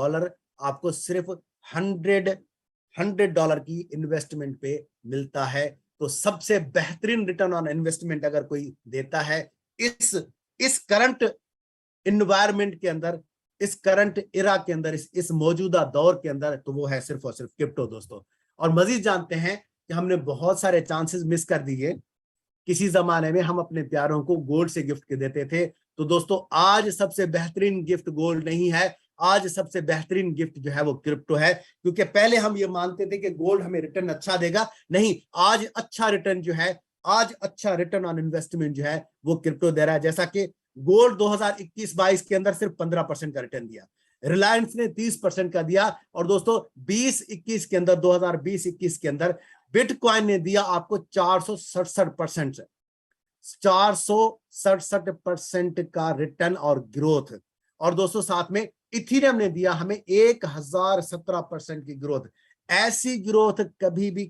आपको सिर्फ $100 की इन्वेस्टमेंट पे मिलता है। तो सबसे बेहतरीन रिटर्न ऑन इन्वेस्टमेंट अगर कोई देता है इस करंट इन्वायरमेंट के अंदर, इस करंट इरा के अंदर, इस मौजूदा दौर के अंदर, तो वो है सिर्फ और सिर्फ क्रिप्टो दोस्तों। और मजीद जानते हैं कि हमने बहुत सारे चांसेस मिस कर दिए। किसी जमाने में हम अपने प्यारों को गोल्ड से गिफ्ट के देते थे, तो दोस्तों आज सबसे बेहतरीन गिफ्ट गोल्ड नहीं है, आज सबसे बेहतरीन गिफ्ट जो है वो क्रिप्टो है। क्योंकि पहले हम ये मानते थे कि गोल्ड हमें रिटर्न अच्छा देगा, नहीं, आज अच्छा रिटर्न जो है, आज अच्छा रिटर्न ऑन इन्वेस्टमेंट जो है वो क्रिप्टो दे रहा है। जैसा कि गोल्ड 2021-22 के अंदर सिर्फ 15% का रिटर्न दिया, रिलायंस ने 30% का दिया, और दोस्तों 20-21 के अंदर, 2020-21 के अंदर बिटकॉइन ने दिया आपको 467% का रिटर्न और ग्रोथ। और दोस्तों साथ में इथेरियम ने दिया हमें 1017% की ग्रोथ। ऐसी ग्रोथ कभी भी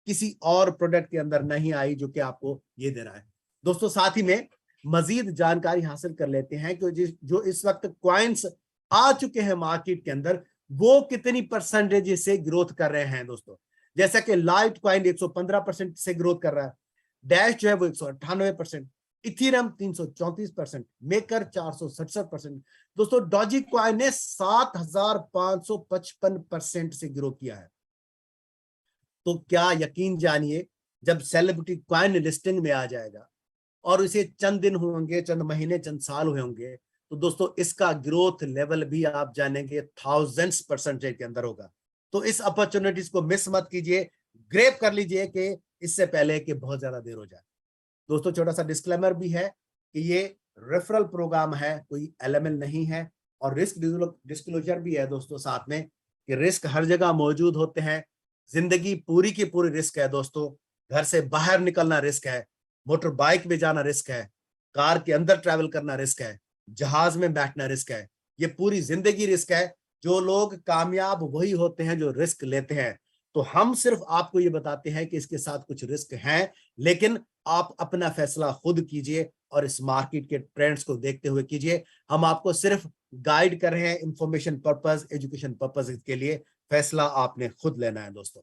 किसी और प्रोडक्ट के अंदर नहीं आई जो कि आपको ये दे रहा है दोस्तों। साथ ही में मजीद जानकारी हासिल कर लेते हैं कि जो इस वक्त कॉइन्स आ चुके हैं मार्केट के अंदर वो कितनी परसेंटेज से ग्रोथ कर रहे हैं दोस्तों। जैसा कि लाइट कॉइन 115% से ग्रोथ कर रहा है, डैश जो है वो 198%, इथेरियम 334%, मेकर 467%। दोस्तों डॉजी कॉइन ने 7555% से ग्रो किया है। तो क्या यकीन जानिए, जब सेलिब्रिटी कॉइन लिस्टिंग में आ जाएगा और इसे चंद दिन होंगे, चंद महीने, चंद साल हुए होंगे, तो दोस्तों इसका ग्रोथ लेवल भी आप जानेंगे 1000% के अंदर होगा। तो इस अपॉर्चुनिटीज को मिस मत कीजिए, ग्रैब कर लीजिए कि इससे पहले कि बहुत ज्यादा देर हो जाए। दोस्तों छोटा सा डिस्क्लेमर भी है कि ये रेफरल प्रोग्राम है, कोई एलएमएल नहीं है, और रिस्क डिस्क्लोजर भी है दोस्तों साथ में कि रिस्क हर जगह मौजूद होते हैं। जिंदगी पूरी की पूरी रिस्क है दोस्तों। घर से बाहर निकलना रिस्क है, मोटर बाइक में जाना रिस्क है, कार के अंदर ट्रैवल करना रिस्क है, जहाज में बैठना रिस्क है, ये पूरी जिंदगी रिस्क है। जो लोग कामयाब वही होते हैं जो रिस्क लेते हैं। तो हम सिर्फ आपको ये बताते हैं कि इसके साथ कुछ रिस्क हैं, लेकिन आप अपना फैसला खुद कीजिए और इस मार्केट के ट्रेंड्स को देखते हुए कीजिए। हम आपको सिर्फ गाइड कर रहे हैं, इंफॉर्मेशन पर्पस, एजुकेशन पर्पस के लिए, फैसला आपने खुद लेना है दोस्तों।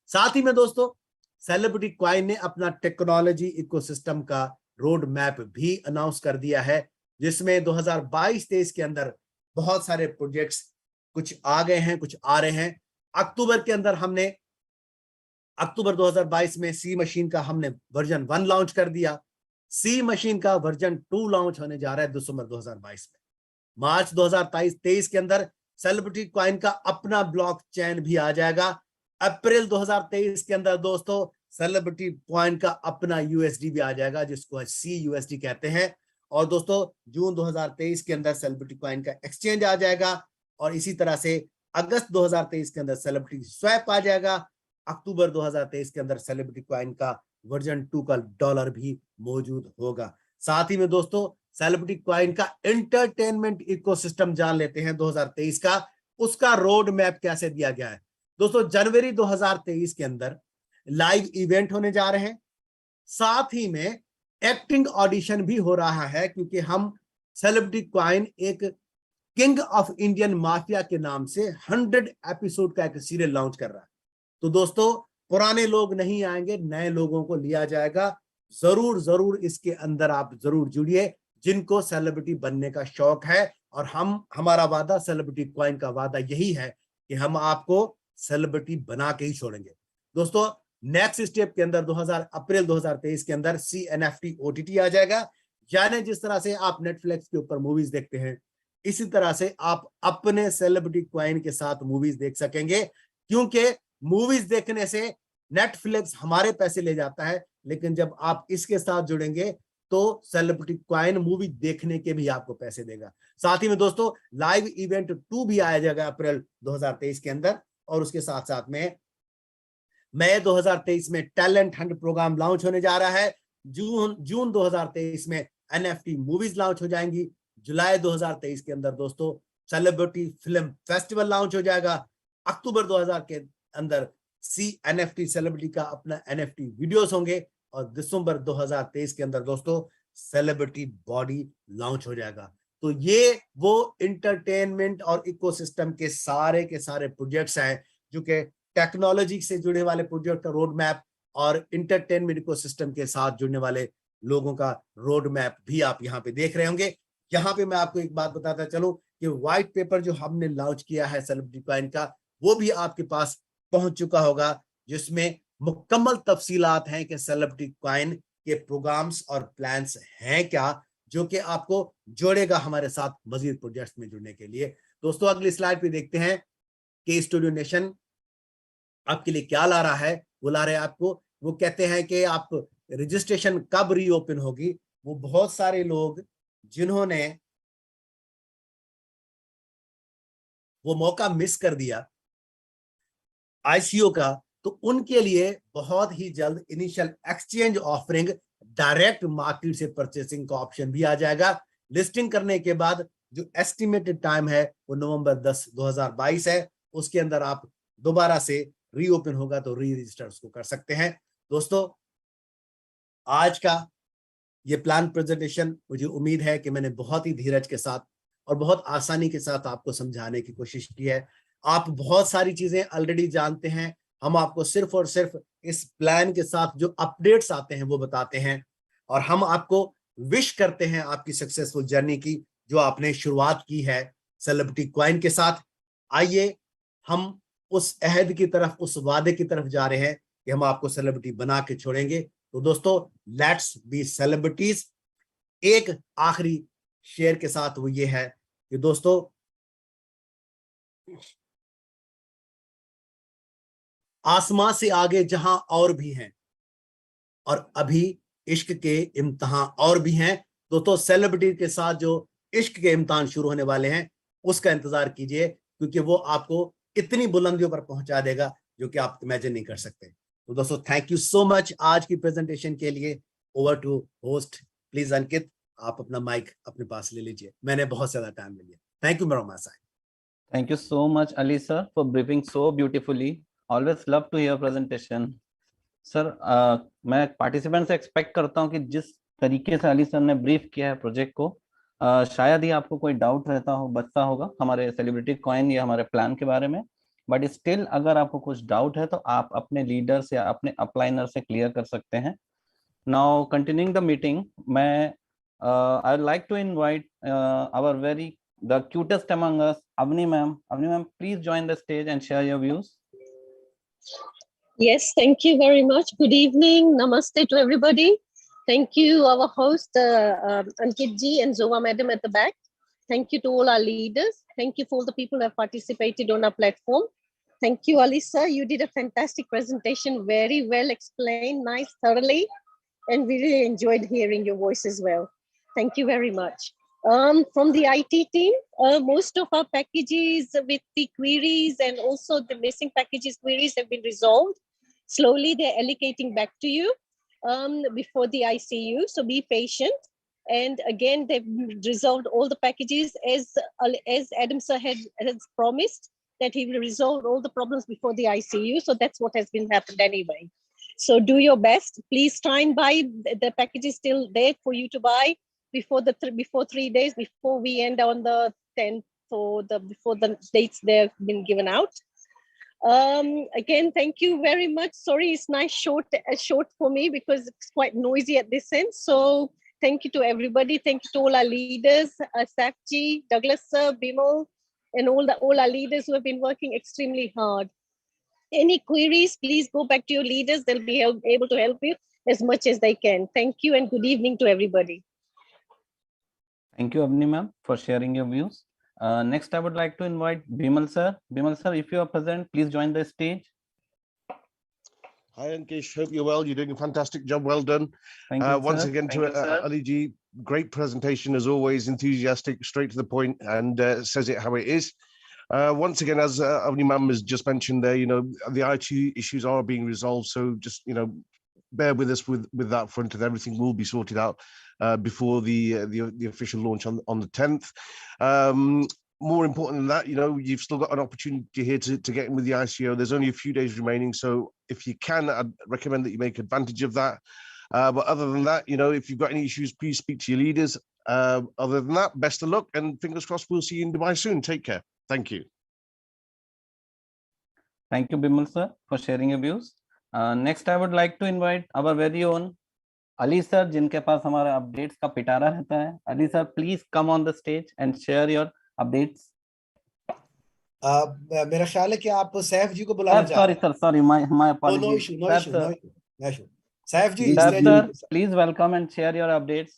साथ ही में दोस्तों सेलिब्रिटी कॉइन ने अपना टेक्नोलॉजी इकोसिस्टम का रोड मैप भी अनाउंस कर दिया है, जिसमें 2022-23 के अंदर बहुत सारे प्रोजेक्ट्स कुछ आ गए हैं, कुछ आ रहे हैं। अक्टूबर के अंदर हमने अक्टूबर 2022 में सी मशीन का हमने वर्जन 1 लॉन्च कर दिया। सी मशीन का वर्जन 2 लॉन्च होने जा रहा है दिसंबर 2022 में। मार्च 2023 के अंदर सेलिब्रिटी कॉइन का अपना ब्लॉक चेन भी आ जाएगा। अप्रैल 2023 के अंदर दोस्तों सेलिब्रिटी कॉइन का अपना यूएसडी भी आ जाएगा, जिसको सी यूएसडी कहते हैं। और दोस्तों जून 2023 के अंदर सेलिब्रिटी कॉइन का एक्सचेंज आ जाएगा, और इसी तरह से अगस्त 2023 के अंदर सेलिब्रिटी स्वैप आ जाएगा। अक्टूबर 2023 के अंदर सेलिब्रिटी कॉइन का वर्जन 2 का डॉलर भी मौजूद होगा। साथ ही में दोस्तों सेलिब्रिटी कॉइन का एंटरटेनमेंट इकोसिस्टम जान लेते हैं 2023 का, उसका रोड मैप कैसे दिया गया है। दोस्तों जनवरी 2023 के अंदर लाइव इवेंट होने जा रहे हैं, साथ ही में एक्टिंग ऑडिशन भी हो रहा है, क्योंकि हम सेलिब्रिटी कॉइन एक किंग ऑफ इंडियन माफिया के नाम से 100 एपिसोड का एक सीरियल लॉन्च कर रहा है। तो दोस्तों पुराने लोग नहीं आएंगे, नए लोगों को लिया जाएगा। जरूर जरूर इसके अंदर आप जरूर जुड़िए, जिनको सेलिब्रिटी बनने का शौक है। और हमारा वादा, सेलिब्रिटी कॉइन का वादा यही है कि हम आपको सेलिब्रिटी बना के ही छोड़ेंगे। दोस्तों नेक्स्ट स्टेप के अंदर अप्रैल 2023 के अंदर CNFT OTT आ जाएगा। यानी जिस तरह से आप नेटफ्लिक्स के ऊपर मूवीज देखते हैं, इसी तरह से आप अपने सेलिब्रिटी कॉइन के साथ मूवीज देख सकेंगे। क्योंकि मूवीज देखने से नेटफ्लिक्स हमारे पैसे ले जाता है, लेकिन जब आप इसके साथ जुड़ेंगे तो सेलिब्रिटी कॉइन मूवी देखने के भी आपको पैसे देगा। साथ ही में दोस्तों लाइव इवेंट 2 भी आया जाएगा अप्रैल 2023 के अंदर। और उसके साथ साथ में मई 2023 में टैलेंट हंट प्रोग्राम लॉन्च होने जा रहा है। जून 2023 में NFT मूवीज लॉन्च हो जाएंगी। जुलाई 2023 के अंदर दोस्तों सेलिब्रिटी फिल्म फेस्टिवल लॉन्च हो जाएगा। अक्टूबर 2000 के अंदर CNFT सेलिब्रिटी का अपना NFT वीडियोस होंगे। और दिसंबर 2023 के अंदर दोस्तों सेलिब्रिटी बॉडी लॉन्च हो जाएगा। तो ये वो इंटरटेनमेंट और इकोसिस्टम के सारे प्रोजेक्ट्स हैं, जो कि टेक्नोलॉजी से जुड़े वाले प्रोजेक्ट का रोड मैप और इंटरटेनमेंट इकोसिस्टम के साथ जुड़ने वाले लोगों का रोड मैप भी आप यहाँ पे देख रहे होंगे। यहाँ पे मैं आपको एक बात बताता चलूं कि व्हाइट पेपर जो हमने लॉन्च किया है सेलिब्रिटी कॉइन का, वो भी आपके पास पहुंच चुका होगा, जिसमें मुकम्मल तफसीलात हैं कि सेलिब्रिटी कॉइन के प्रोग्राम्स और प्लान्स हैं क्या, जो कि आपको जोड़ेगा हमारे साथ मजीद प्रोजेक्ट्स में जुड़ने के लिए। दोस्तों अगली स्लाइड पे देखते हैं कि स्टूडियो नेशन आपके लिए क्या ला रहा है। वो ला रहे हैं आपको, वो कहते हैं कि आप रजिस्ट्रेशन कब रीओपन होगी। वो बहुत सारे लोग जिन्होंने वो मौका मिस कर दिया ICO का, तो उनके लिए बहुत ही जल्द initial exchange offering direct market से परचेसिंग का ऑप्शन भी आ जाएगा। लिस्टिंग करने के बाद जो एस्टिमेटेड टाइम है वो नवंबर 10, 2022 है। उसके अंदर आप दोबारा से रीओपन होगा तो री रजिस्टर उसको कर सकते हैं। दोस्तों आज का ये प्लान प्रेजेंटेशन, मुझे उम्मीद है कि मैंने बहुत ही धीरज के साथ और बहुत आसानी के साथ आपको समझाने की कोशिश की है। आप बहुत सारी चीजें ऑलरेडी जानते हैं, हम आपको सिर्फ और सिर्फ इस प्लान के साथ जो अपडेट्स आते हैं वो बताते हैं। और हम आपको विश करते हैं आपकी सक्सेसफुल जर्नी की, जो आपने शुरुआत की है सेलिब्रिटी कॉइन के साथ। आइए हम उस अहद की तरफ, उस वादे की तरफ जा रहे हैं कि हम आपको सेलिब्रिटी बना के छोड़ेंगे। तो दोस्तों लेट्स बी सेलिब्रिटीज। एक आखिरी शेयर के साथ वो ये है कि दोस्तों आसमां से आगे जहां और भी हैं, और अभी इश्क के इम्तिहान और भी हैं। दोस्तों सेलिब्रिटी के साथ जो इश्क के इम्तिहान शुरू होने वाले हैं, उसका इंतजार कीजिए, क्योंकि वो आपको इतनी बुलंदियों पर पहुंचा देगा जो कि आप इमेजिन नहीं कर सकते। तो दोस्तों थैंक यू सो मच आज की प्रेजेंटेशन के लिए। ओवर टू होस्ट प्लीज अंकित, आप अपना माइक अपने पास ले लीजिए, मैंने बहुत ज्यादा टाइम ले लिया। थैंक यू मेरा साहब। Thank you so much, Ali sir, for briefing so beautifully. Always love to hear presentation. Sir मैं पार्टिसिपेंट से एक्सपेक्ट करता हूँ कि जिस तरीके से अली सर ने ब्रीफ किया है प्रोजेक्ट को। शायद ही आपको कोई डाउट रहता हो, बचता होगा हमारे सेलिब्रिटी कॉइन या हमारे प्लान के बारे में, बट स्टिल अगर आपको कुछ डाउट है तो आप अपने लीडर से या अपने अपलाइनर से क्लियर कर सकते हैं। नाउ कंटिन्यूइंग द मीटिंग, मैं I would like to invite our very the cutest among us, Avni ma'am. Avni ma'am, please join the stage and share your views. Yes, thank you very much. Good evening. Namaste to everybody. Thank you, our host, Ankit ji and Zoa madam at the back. Thank you to all our leaders. Thank you for all the people who have participated on our platform. Thank you, Alisa. You did a fantastic presentation, very well explained, nice, thoroughly, and we really enjoyed hearing your voice as well. Thank you very much. From the IT team, most of our packages with the queries and also the missing packages queries have been resolved. Slowly, they're allocating back to you before the ICU, so be patient. And again, they've resolved all the packages as Adam sir has promised that he will resolve all the problems before the ICU. So that's what has been happened anyway. So do your best. Please try and buy the packages still there for you to buy before before 3 days before we end on the 10th or before the dates they've been given out. Again, thank you very much. Sorry, it's nice short for me because it's quite noisy at this end. So thank you to everybody. Thank you to all our leaders, Safji, Douglas sir, Bimal, and all our leaders who have been working extremely hard. Any queries, please go back to your leaders. They'll be able to help you as much as they can. Thank you and good evening to everybody. Thank you, Avni ma'am, for sharing your views. Next, I would like to invite Bimal sir. Bimal sir, if you are present, please join the stage. Hi, Ankesh. Hope you're well. You're doing a fantastic job. Well done. Thank you, Once sir. again, to Ali Ji, great presentation as always, enthusiastic, straight to the point, and says it how it is. Once again, as Avni Ma'am has just mentioned there, the IT issues are being resolved. So just, bear with us with that front, and everything will be sorted out before the official launch on the 10th. More important than that, you've still got an opportunity here to get in with the ICO. There's only a few days remaining. So if you can, I'd recommend that you make advantage of that. But other than that, if you've got any issues, please speak to your leaders. Other than that, best of luck and fingers crossed we'll see you in Dubai soon. Take care. Thank you. Thank you, Bimal sir, for sharing your views. Next, I would like to invite our very own Ali sir, जिनके पास हमारा updates का पिटारा रहता है. Ali sir, please come on the stage and share your updates. मेरा ख्याल है कि आप सैफ जी को बुलाना चाह रहे हैं. Sorry, my apologies. No issue. Saif ji, sir, please welcome and share your updates.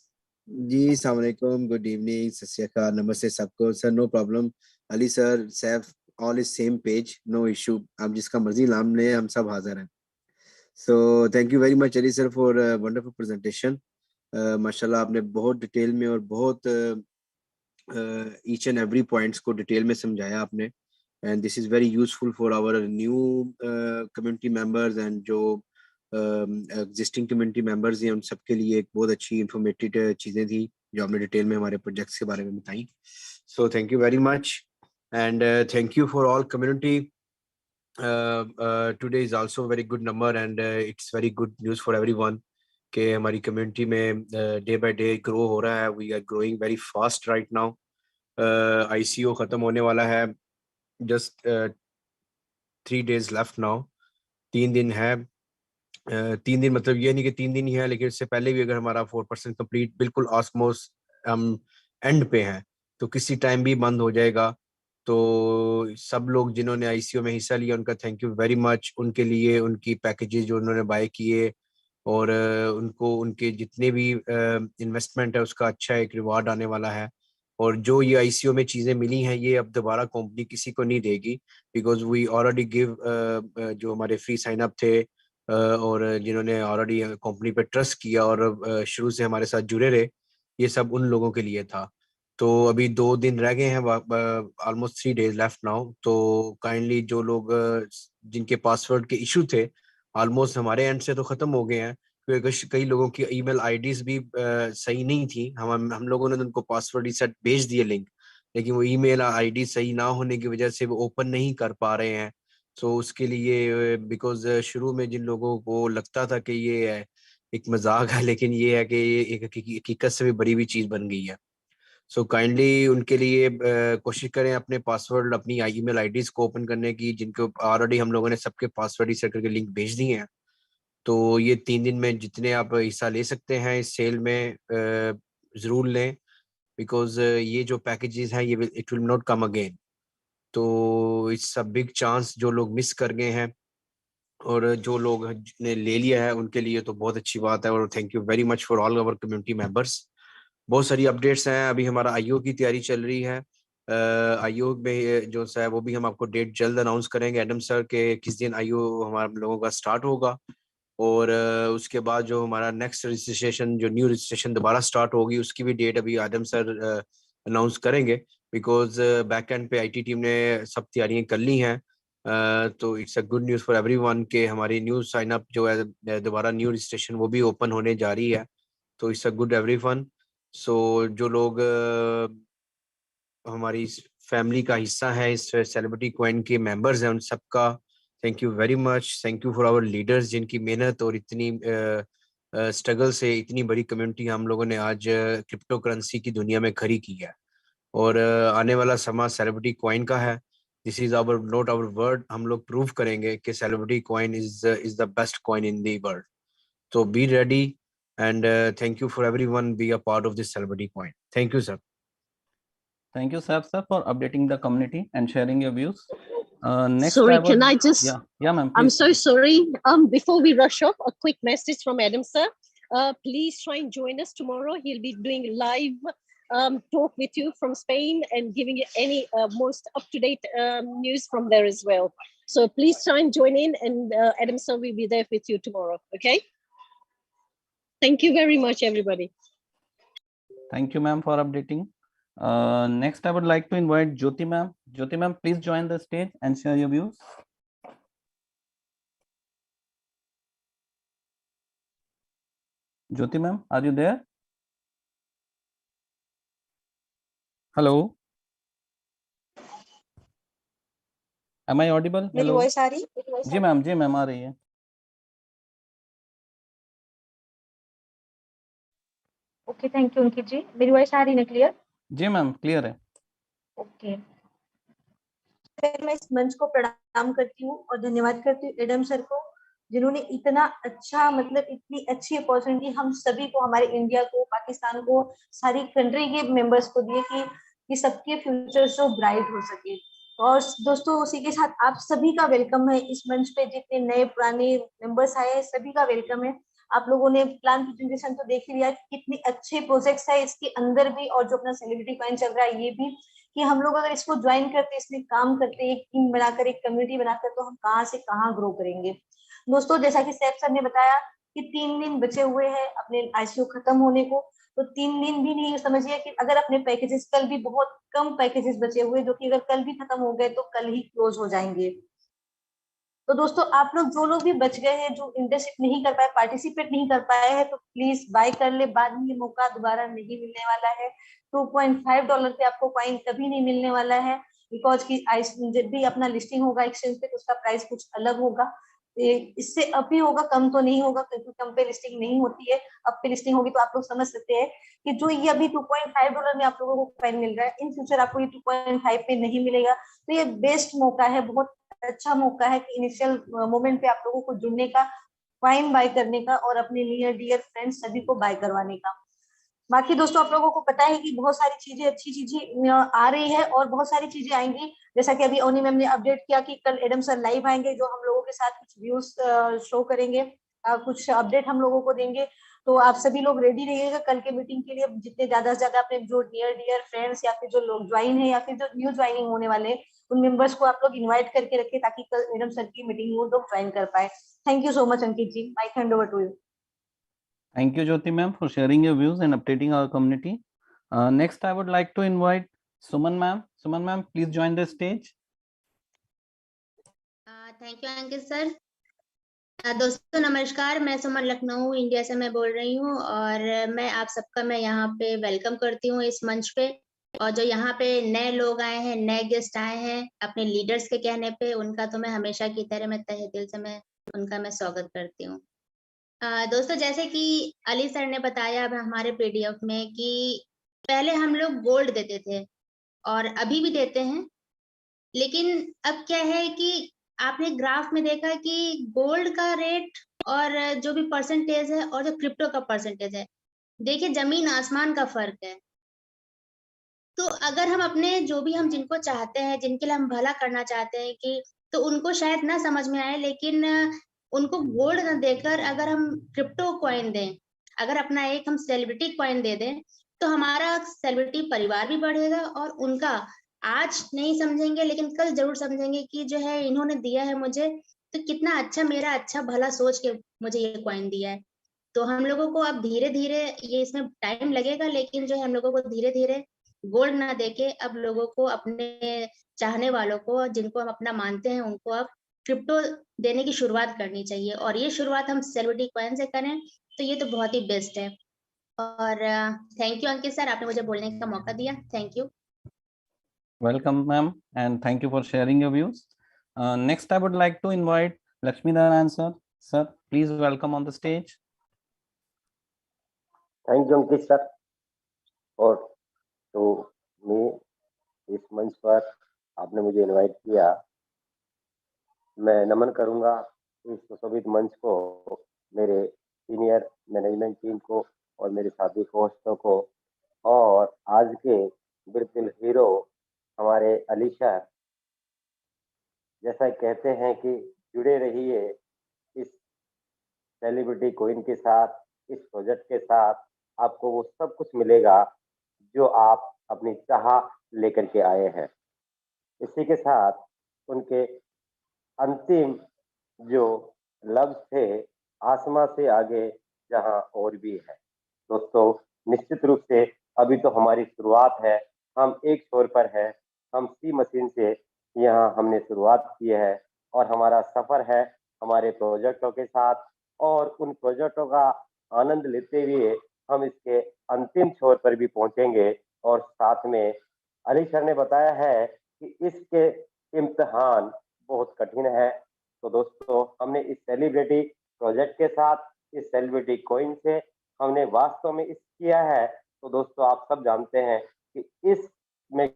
जी, अस्सलाम वालेकुम, गुड इवनिंग, सत श्री अकाल, नमस्ते सबको. Sir, no problem. Ali sir, Saif, all is same page, no issue. आप जिसका मर्जी नाम ले, हम सब हाजिर हैं. So thank you very much Ali sir for wonderful presentation. माशाल्लाह आपने बहुत डिटेल में और बहुत ईच एंड एवरी पॉइंट्स को डिटेल में समझाया आपने. And this is very useful for our new community members and जो एग्जिस्टिंग कम्युनिटी मेंबर्स हैं, उन सबके लिए एक बहुत अच्छी इंफॉर्मेटिव चीज़ें थी जो आपने डिटेल में हमारे प्रोजेक्ट्स के बारे में बताई. सो thank you very much and thank you for all community. Today is also a very good number and it's very good news for everyone कि हमारी कम्युनिटी में डे बाय डे ग्रो हो रहा है. We are growing very fast right now. ICO ख़त्म होने वाला है. Just 3 days left now. 3 दिन है. 3 दिन मतलब ये नहीं कि 3 दिन ही है, लेकिन इससे पहले भी अगर हमारा 4% कंप्लीट बिल्कुल ऑलमोस्ट हम एंड पे हैं तो किसी टाइम भी बंद हो जाएगा. तो सब लोग जिन्होंने ICO में हिस्सा लिया उनका थैंक यू वेरी मच. उनके लिए उनकी पैकेजेस जो उन्होंने बाय किए और उनको उनके जितने भी इन्वेस्टमेंट है उसका अच्छा एक रिवार्ड आने वाला है. और जो ये ICO में चीज़ें मिली हैं ये अब दोबारा कंपनी किसी को नहीं देगी, बिकॉज वी ऑलरेडी गिव जो हमारे फ्री साइन अप थे और जिन्होंने ऑलरेडी कंपनी पे ट्रस्ट किया और शुरू से हमारे साथ जुड़े रहे, ये सब उन लोगों के लिए था. तो अभी 2 दिन रह गए हैं, ऑलमोस्ट 3 days लेफ्ट नाउ. तो काइंडली जो लोग जिनके पासवर्ड के इशू थे ऑलमोस्ट हमारे एंड से तो ख़त्म हो गए हैं, क्योंकि कई लोगों की ईमेल आईडीज भी सही नहीं थी. हम लोगों ने उनको पासवर्ड रीसेट भेज दिए लिंक, लेकिन वो ईमेल आईडी सही ना होने की वजह से वो ओपन नहीं कर पा रहे हैं. सो उसके लिए बिकॉज शुरू में जिन लोगों को लगता था कि ये एक मजाक है, लेकिन ये है कि ये एक हकीकत से भी बड़ी हुई चीज बन गई है। सो काइंडली उनके लिए कोशिश करें अपने पासवर्ड, अपनी ईमेल आईडीज को ओपन करने की, जिनको ऑलरेडी हम लोगों ने सबके पासवर्ड रीसेट करके लिंक भेज दिए हैं। तो ये 3 दिन में जितने आप हिस्सा ले सकते हैं इस सेल में जरूर लें, बिकॉज ये जो पैकेजेस हैं ये it will not come again. तो इट्स अ बिग चांस, जो लोग मिस कर गए हैं और जो लोग ने ले लिया है उनके लिए तो बहुत अच्छी बात है। और thank you very much for all our community members. बहुत सारी अपडेट्स हैं, अभी हमारा आईओ की तैयारी चल रही है। आईओ में जो है वो भी हम आपको डेट जल्द अनाउंस करेंगे एडम सर के किस दिन आईओ हमारे लोगों का स्टार्ट होगा। और उसके बाद जो हमारा नेक्स्ट रजिस्ट्रेशन, जो न्यू रजिस्ट्रेशन दोबारा स्टार्ट होगी, उसकी भी डेट अभी आदम सर अनाउंस करेंगे, बिकॉज बैक एंड पे आईटी टीम ने सब तैयारियां कर ली हैं। तो it's a good news for everyone के हमारी न्यू साइन अप जो है दोबारा न्यू रजिस्ट्रेशन वो भी ओपन होने जा रही है। तो इट्स अ गुड एवरीवन। सो जो लोग हमारी फैमिली का हिस्सा है, इस सेलिब्रिटी कॉइन के मेंबर्स हैं, उन सबका thank you very much. Thank you for our leaders, जिनकी मेहनत और इतनी स्ट्रगल से इतनी बड़ी कम्युनिटी हम लोगों ने आज क्रिप्टो करेंसी की दुनिया में खड़ी की है। और आने वाला समा सेलिब्रिटी कॉइन का है। This is our not our word, हम लोग प्रूव करेंगे कि celebrity coin is the best coin in the world. तो be ready and thank you for everyone be a part of this celebrity coin. Thank you sir. Thank you, Saif sir, for updating the community and sharing your views. Next, Sorry, I would, can I just? yeah, ma'am, I'm please. so sorry. Before we rush off, a quick message from Adam sir. Please try and join us tomorrow. He'll be doing live talk with you from Spain and giving you any most up-to-date news from there as well. So please try and join in, and Adam sir will be there with you tomorrow. Okay. Thank you very much, everybody. Thank you, ma'am, for updating. Next, I would like to invite Jyoti ma'am. Jyoti ma'am, please join the stage and share your views. Jyoti ma'am, are you there? Hello. Am I audible? मेरी Hello. Voice आ रही? जी ma'am आ रही है। Okay, thank you Ankit जी। मेरी voice आ रही ना clear? जी ma'am, clear है। Okay, फिर मैं इस मंच को प्रणाम करती हूँ और धन्यवाद करती हूँ एडम सर को, जिन्होंने इतना अच्छा, मतलब इतनी अच्छी अपॉर्चुनिटी हम सभी को, हमारे इंडिया को, पाकिस्तान को, सारी कंट्री के मेंबर्स को दिए कि सबके फ्यूचर जो ब्राइट हो सके। और दोस्तों उसी के साथ आप सभी का वेलकम है इस मंच पे, जितने नए पुराने मेंबर्स आए हैं सभी का वेलकम है। आप लोगों ने प्लान प्रेजेंटेशन तो देख ही लिया कि कितने अच्छे प्रोजेक्ट्स है इसके अंदर भी, और जो अपना सेलिब्रिटी कॉइन चल रहा है ये भी, कि हम लोग अगर इसको ज्वाइन करते, इसमें काम करते, एक टीम बनाकर, एक कम्युनिटी बनाकर, तो हम कहाँ से कहाँ ग्रो करेंगे। दोस्तों जैसा कि सैफ सर ने बताया कि 3 दिन बचे हुए हैं अपने आईसीयू खत्म होने को, तो 3 दिन भी नहीं, समझिए कि अगर अपने पैकेजेस, कल भी बहुत कम पैकेजेस बचे हुए, जो कि अगर कल भी खत्म हो गए तो कल ही क्लोज हो जाएंगे। तो दोस्तों आप लोग, जो लोग भी बच गए हैं, जो इंटर्नशिप नहीं कर पाए, पार्टिसिपेट नहीं कर पाए हैं, तो प्लीज बाय कर ले, बाद में ये मौका दोबारा नहीं मिलने वाला है। $2.5 पे आपको कॉइन कभी नहीं मिलने वाला है, बिकॉज की जब भी अपना लिस्टिंग होगा एक्सचेंज पे तो उसका प्राइस कुछ अलग होगा। इससे अप ही होगा, कम तो नहीं होगा, क्योंकि कम पे लिस्टिंग नहीं होती है। अप पे लिस्टिंग होगी तो आप लोग समझ सकते हैं कि जो ये अभी $2.5 में आप लोगों को कॉइन मिल रहा है, इन फ्यूचर आपको ये 2.5 पे नहीं मिलेगा। तो ये बेस्ट मौका है, बहुत अच्छा मौका है कि इनिशियल मोमेंट पे आप लोगों को जुड़ने का, कॉइन बाय करने का, और अपने नियर डियर फ्रेंड्स सभी को बाय करवाने का। बाकी दोस्तों आप लोगों को पता है कि बहुत सारी चीजें, अच्छी चीजें आ रही है और बहुत सारी चीजें आएंगी। जैसा कि अभी ओनी मैम ने अपडेट किया कि कल एडम सर लाइव आएंगे, जो हम लोगों के साथ कुछ व्यूज शो करेंगे, कुछ अपडेट हम लोगों को देंगे। तो आप सभी लोग रेडी रहिएगा कल के मीटिंग के लिए। जितने ज्यादा से ज्यादा अपने जो नियर डियर फ्रेंड्स, या फिर जो लोग ज्वाइन है, या फिर जो न्यू ज्वाइनिंग होने वाले हैं, उन मेंबर्स को आप लोग इन्वाइट करके रखें, ताकि कल एडम सर की मीटिंग वो लोग ज्वाइन कर पाए। Thank you so much Ankit ji, mike hand over to you. Thank you, Jyoti ma'am, for sharing your views and updating our community. Next, I would like to invite Suman ma'am. Suman ma'am, please join the stage. Thank you Ankit sir. दोस्तों नमस्कार, मैं सुमन Lucknow India से मैं बोल रही हूँ, और मैं आप सबका मैं यहाँ पे वेलकम करती हूँ इस मंच पे। और जो यहाँ पे नए लोग आए हैं, नए गेस्ट आए हैं अपने लीडर्स के कहने पे, उनका तो मैं हमेशा की तरह मैं तहे दिल से मैं उनका मैं स्वागत करती हूँ। दोस्तों जैसे कि अली सर ने बताया अब हमारे पीडीएफ में कि पहले हम लोग गोल्ड देते थे और अभी भी देते हैं, लेकिन अब क्या है कि आपने ग्राफ में देखा कि गोल्ड का रेट और जो भी परसेंटेज है और जो क्रिप्टो का परसेंटेज है, देखिए जमीन आसमान का फर्क है। तो अगर हम अपने जो भी हम जिनको चाहते हैं, जिनके लिए हम भला करना चाहते हैं कि तो उनको शायद ना समझ में आए, लेकिन उनको गोल्ड ना देकर अगर हम क्रिप्टो कॉइन दें, अगर अपना एक हम सेलिब्रिटी कॉइन दे दें, तो हमारा सेलिब्रिटी परिवार भी बढ़ेगा और उनका आज नहीं समझेंगे लेकिन कल जरूर समझेंगे कि जो है इन्होंने दिया है मुझे, तो कितना अच्छा मेरा अच्छा भला सोच के मुझे ये कॉइन दिया है। तो हम लोगों को अब धीरे धीरे, ये इसमें टाइम लगेगा, लेकिन जो है हम लोगों को धीरे धीरे गोल्ड ना देके अब लोगों को, अपने चाहने वालों को, जिनको हम अपना मानते हैं, उनको अब क्रिप्टो देने की शुरुआत करनी चाहिए। और ये शुरुआत हम सेलिब्रिटी कॉइन से करें तो ये तो बहुत ही बेस्ट है। और थैंक यू अंकित सर, आपने मुझे बोलने का मौका दिया। Thank you. Welcome, ma'am, and thank you for sharing your views. Next, I would like to invite Lakshmi Narayan sir. Sir, please welcome on the stage. Thank you Ankit sir. और तो मैं इस मंच पर आपने मुझे इनवाइट किया, मैं नमन करूंगा इस सुशोभित मंच को, मेरे सीनियर मैनेजमेंट टीम को और मेरे साथी होस्टों को, और आज के बिल्कुल हीरो हमारे अली सर। जैसा कहते हैं कि जुड़े रहिए इस सेलिब्रिटी कॉइन के साथ, इस प्रोजेक्ट के साथ, आपको वो सब कुछ मिलेगा जो आप अपनी चाह लेकर के आए हैं। इसी के साथ उनके अंतिम जो लफ्ज थे, आसमां से आगे जहां और भी है। दोस्तों निश्चित रूप से अभी तो हमारी शुरुआत है, हम एक छोर पर है, हम सी मशीन से यहाँ हमने शुरुआत की है और हमारा सफर है हमारे प्रोजेक्टों के साथ, और उन प्रोजेक्टों का आनंद लेते हुए हम इसके अंतिम छोर पर भी पहुंचेंगे। और साथ में अली सर ने बताया है कि इसके इम्तिहान बहुत कठिन है। तो दोस्तों हमने इस सेलिब्रिटी प्रोजेक्ट के साथ, इस सेलिब्रिटी कॉइन से हमने वास्तव में इस किया है। तो दोस्तों आप सब जानते हैं कि इसमें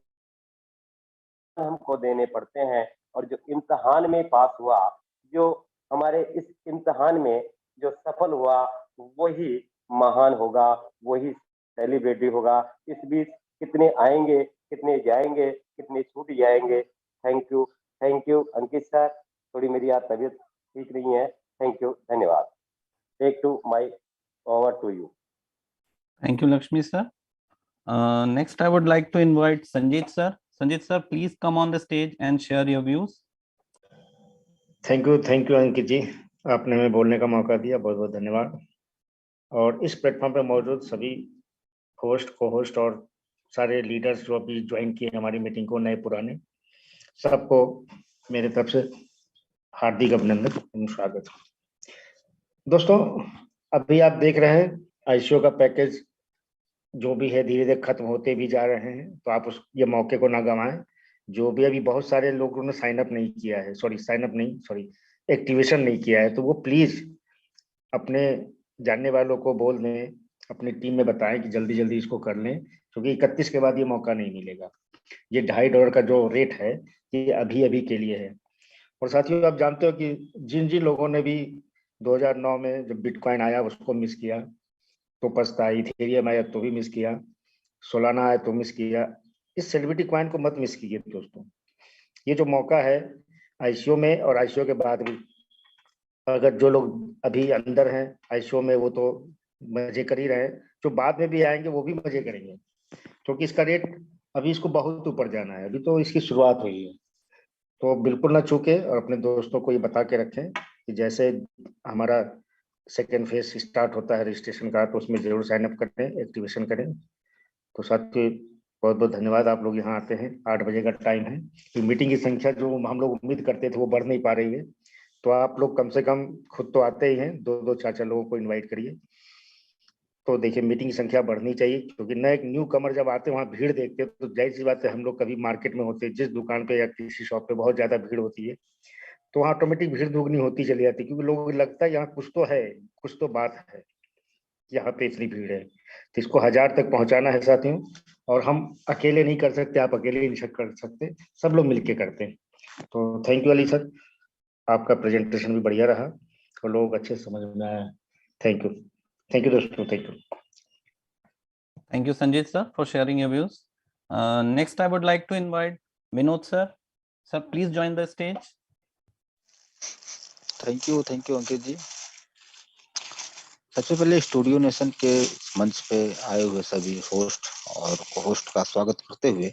हमको देने पड़ते हैं, और जो इम्तिहान में पास हुआ, जो हमारे इस इम्तिहान में जो सफल हुआ, वही महान होगा, वही सेलिब्रिटी होगा। इस बीच कितने आएंगे, कितने जाएंगे, कितने छूट जाएंगे। Thank you Ankit sir. थोड़ी मेरी आज तबीयत ठीक नहीं है। थैंक यू, धन्यवाद। Take to my over to you. Thank you, Lakshmi sir. Next, I would like to invite Sanjit sir. Sanjit sir, please come on the stage and share your views. Thank you Ankit ji, आपने हमें बोलने का मौका दिया, बहुत बहुत धन्यवाद। और इस प्लेटफॉर्म पर मौजूद सभी होस्ट, को होस्ट और सारे लीडर्स जो अभी ज्वाइन किए हमारी मीटिंग को, नए पुराने, सबको मेरे तरफ से हार्दिक अभिनंदन एवं स्वागत। दोस्तों अभी आप देख रहे हैं आईसीओ का पैकेज जो भी है धीरे धीरे खत्म होते भी जा रहे हैं, तो आप ये मौके को ना गंवाएं। जो भी अभी बहुत सारे लोगों ने साइन अप नहीं किया है, एक्टिवेशन नहीं किया है, तो वो प्लीज अपने जानने वालों को बोल दें, अपनी टीम में बताएं कि जल्दी जल्दी इसको कर लें, क्योंकि 31 के बाद ये मौका नहीं मिलेगा। ये $2.5 का जो रेट है ये अभी अभी के लिए है। और साथियों आप जानते हो कि जिन जिन लोगों ने भी 2009 में जब बिटकॉइन आया उसको मिस किया तो पछताई, इथेरियम आया तो भी मिस किया, सोलाना आया तो मिस किया, इस सेलिब्रिटी कॉइन को मत मिस कीजिए दोस्तों। ये जो मौका है आईसीओ में और आईसीओ के बाद भी, अगर जो लोग अभी अंदर हैं आईसीओ में वो तो मजे कर ही रहे हैं, जो बाद में भी आएंगे वो भी मजे करेंगे, क्योंकि इसका रेट अभी इसको बहुत ऊपर जाना है, अभी तो इसकी शुरुआत हुई है। तो बिल्कुल ना चूके और अपने दोस्तों को ये बता के रखें कि जैसे हमारा सेकेंड फेज स्टार्ट होता है रजिस्ट्रेशन का, तो उसमें जरूर साइन अप करें, एक्टिवेशन करें। तो साथियों बहुत बहुत धन्यवाद, आप लोग यहाँ आते हैं। 8 बजे का टाइम है, तो मीटिंग की संख्या जो हम लोग उम्मीद करते थे वो बढ़ नहीं पा रही है, तो आप लोग कम से कम खुद तो आते ही हैं, 2-2 4-4 लोगों को इन्वाइट करिए। तो देखिए मीटिंग की संख्या बढ़नी चाहिए, क्योंकि नए न्यू कमर जब आते हैं वहाँ भीड़ देखते हैं, तो जाहिर सी बात है हम लोग कभी मार्केट में होते हैं, जिस दुकान पे या किसी शॉप पे बहुत ज्यादा भीड़ होती है, तो वहाँ ऑटोमेटिक भीड़ दुगनी होती चली जाती, क्योंकि लोगों को लगता है यहाँ कुछ तो है, कुछ तो बात है, यहाँ पे इतनी भीड़ है। तो इसको 1000 तक पहुंचाना है साथियों, और हम अकेले नहीं कर सकते, आप अकेले नहीं कर सकते, सब लोग मिलके करते हैं। तो थैंक यू अली सर, आपका प्रेजेंटेशन भी बढ़िया रहा और लोग अच्छे समझ में आया। थैंक यू दोस्तों, thank you. Thank you, Sanjit sir, for sharing your views. Next, I would like to invite Vinod sir. Sir, please join the stage. Thank you Ankit ji. सबसे पहले स्टूडियो नेशन के मंच पे आए हुए सभी होस्ट और को-होस्ट का स्वागत करते हुए,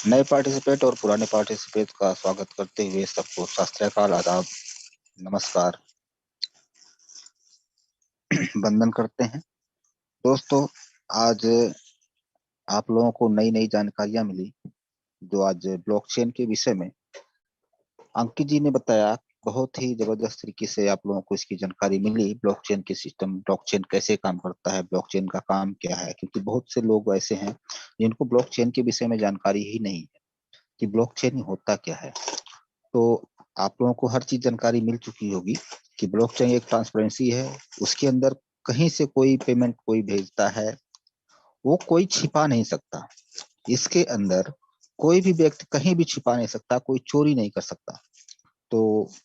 नए पार्टिसिपेट और पुराने पार्टिसिपेट का स्वागत करते हुए सबको शास्त्रकाल, आदाब, नमस्कार, वंदन करते हैं। दोस्तों, आज आप लोगों को नई जानकारियां मिली, जो आज ब्लॉकचेन के विषय में अंकित जी ने बताया। बहुत ही जबरदस्त तरीके से आप लोगों को इसकी जानकारी मिली, ब्लॉकचेन के सिस्टम, ब्लॉकचेन कैसे काम करता है, ब्लॉकचेन का काम क्या है, क्योंकि बहुत से लोग ऐसे हैं जिनको ब्लॉकचेन के विषय में जानकारी ही नहीं है कि ब्लॉकचेन होता क्या है। तो आप लोगों को हर चीज जानकारी मिल चुकी होगी कि ब्लॉकचेन एक ट्रांसपेरेंसी है, उसके अंदर कहीं से कोई पेमेंट कोई भेजता है, वो कोई छिपा नहीं सकता। इसके अंदर कोई भी व्यक्ति कहीं भी छिपा नहीं सकता, कोई चोरी नहीं कर सकता। तो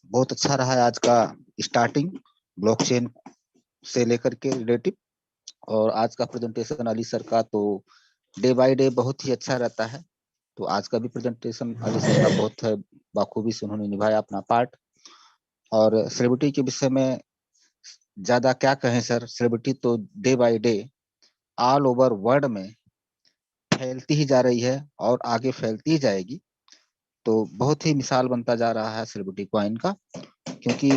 बहुत अच्छा रहा है आज का स्टार्टिंग ब्लॉकचेन से लेकर के रिलेटिव, और आज का प्रेजेंटेशन अली सर का तो डे बाय डे बहुत ही अच्छा रहता है। तो आज का भी प्रेजेंटेशन अली सर का बहुत है बाखूबी से उन्होंने निभाया अपना पार्ट। और सेलिब्रिटी के विषय में ज्यादा क्या कहें सर, सेलिब्रिटी तो day by day all over world में फैलती ही जा रही है और आगे फैलती ही जाएगी। तो बहुत ही मिसाल बनता जा रहा है सेलिब्रिटी कॉइन का, क्योंकि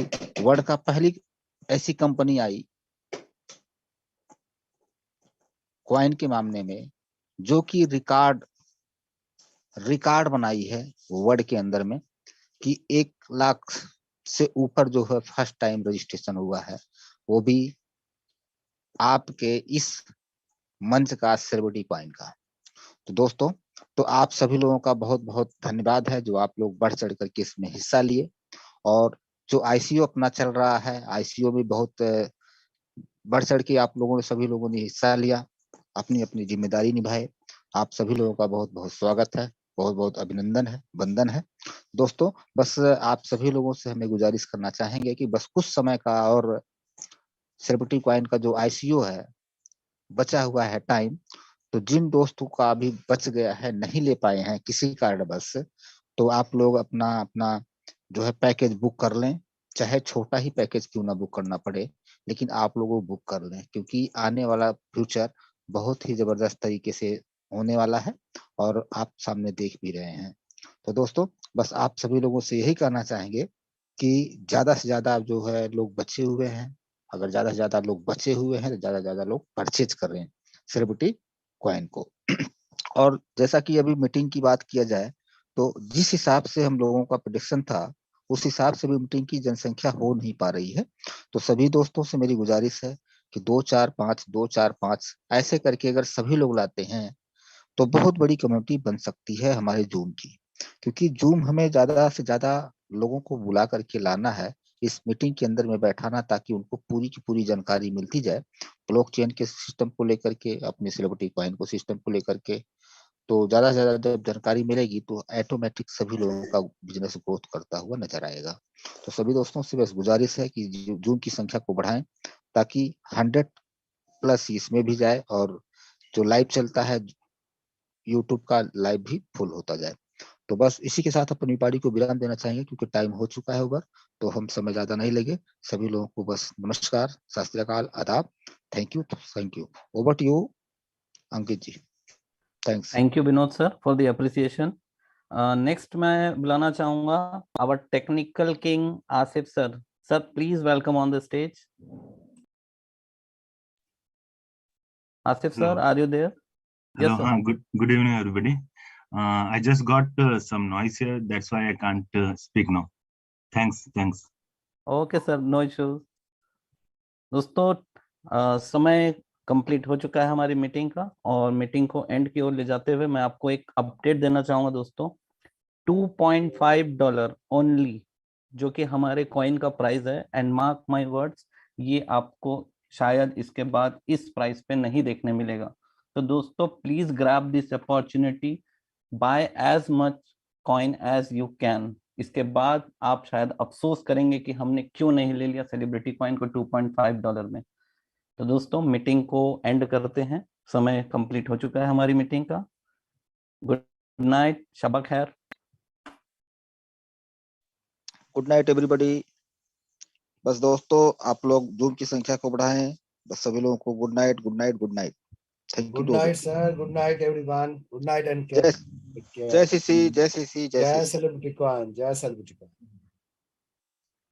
वर्ल्ड का पहली ऐसी कंपनी आई कॉइन के मामले में जो कि रिकॉर्ड बनाई है वर्ल्ड के अंदर में, कि 1 लाख से ऊपर जो है फर्स्ट टाइम रजिस्ट्रेशन हुआ है, वो भी आपके इस मंच का सेलिब्रिटी कॉइन का। तो दोस्तों, तो आप सभी लोगों का बहुत बहुत धन्यवाद है जो आप लोग बढ़ चढ़ करके इसमें हिस्सा लिए। और जो आईसीओ अपना चल रहा है, आईसीओ में बहुत बढ़ चढ़ के आप लोगों ने सभी लोगों ने हिस्सा लिया, अपनी अपनी जिम्मेदारी निभाए। आप सभी लोगों का बहुत बहुत स्वागत है, बहुत बहुत अभिनंदन है, वंदन है। दोस्तों, बस आप सभी लोगों से हमें गुजारिश करना चाहेंगे कि बस कुछ समय का और सेलिब्रिटी कॉइन का जो आईसीओ है बचा हुआ है टाइम, तो जिन दोस्तों का अभी बच गया है, नहीं ले पाए हैं किसी कारणवश, तो आप लोग अपना अपना जो है पैकेज बुक कर लें, चाहे छोटा ही पैकेज क्यों ना बुक करना पड़े, लेकिन आप लोगों को बुक कर लें, क्योंकि आने वाला फ्यूचर बहुत ही जबरदस्त तरीके से होने वाला है और आप सामने देख भी रहे हैं। तो दोस्तों, बस आप सभी लोगों से यही कहना चाहेंगे कि ज्यादा से ज्यादा जो है लोग बचे हुए हैं, अगर ज्यादा से ज्यादा लोग बचे हुए हैं तो ज्यादा से ज्यादा लोग परचेज कर रहे हैं सेलिब्रिटी कॉइन को। और जैसा कि अभी मीटिंग की बात किया जाए, तो जिस हिसाब से हम लोगों का प्रेडिक्शन था, उस हिसाब से भी मीटिंग की जनसंख्या हो नहीं पा रही है। तो सभी दोस्तों से मेरी गुजारिश है कि 2-4-5 ऐसे करके अगर सभी लोग लाते हैं तो बहुत बड़ी कम्युनिटी बन सकती है हमारे जूम की, क्योंकि जूम हमें ज्यादा से ज्यादा लोगों को बुला करके लाना है, इस मीटिंग के अंदर में बैठाना, ताकि उनको पूरी की पूरी जानकारी मिलती जाए ब्लॉकचेन के सिस्टम को लेकर के, अपने सेलिब्रिटी कॉइन को सिस्टम को लेकर के। तो ज्यादा से ज्यादा जब जानकारी मिलेगी तो ऑटोमेटिक सभी लोगों का बिजनेस ग्रोथ करता हुआ नजर आएगा। तो सभी दोस्तों से बस गुजारिश है कि जूम की संख्या को बढ़ाएं, ताकि 100+ इसमें भी जाए, और जो लाइव चलता है यूट्यूब का लाइव भी फुल होता जाए। तो बस इसी के साथ अपनी पारी को विराम देना चाहेंगे, क्योंकि टाइम हो चुका है ओवर, तो हम समय ज्यादा नहीं लगे। सभी लोगों को बस नमस्कार, सत श्री अकाल, आदाब, thank you. Over to you Ankit ji, thanks. Thank you Vinod sir for the appreciation. Next मैं बुलाना चाहूंगा our technical king Asif sir. Sir please welcome on the stage. Asif sir, are you there? Hello, Yes, sir. good evening, everybody. I just got some noise here, that's why I can't speak now. Thanks. Okay sir, no issues. दोस्तों, समय complete हो चुका है हमारी meeting का, और meeting को and की ओर ले जाते हुए मैं आपको एक अपडेट देना चाहूंगा दोस्तों। $2.5 ओनली जो कि हमारे कॉइन का प्राइस है, एंड मार्क माय वर्ड्स, ये आपको शायद इसके बाद इस प्राइस पे नहीं देखने मिलेगा। तो दोस्तों please grab this opportunity, buy as much coin as you can. इसके बाद आप शायद अफसोस करेंगे कि हमने क्यों नहीं ले लिया सेलिब्रिटी कॉइन को $2.5 में। तो दोस्तों मीटिंग को एंड करते हैं, समय कंप्लीट हो चुका है हमारी मीटिंग का। गुड नाइट, शबा खैर। Good night everybody. बस दोस्तों आप लोग जूम की संख्या को बढ़ाएं। बस सभी लोगों को good night, good night, good night. Thank you. Good night sir, good night everyone, good night and जय श्री जय श्री, जय जय सेलिब्रिटी कॉइन, जय सेलिब्रिटी कॉइन।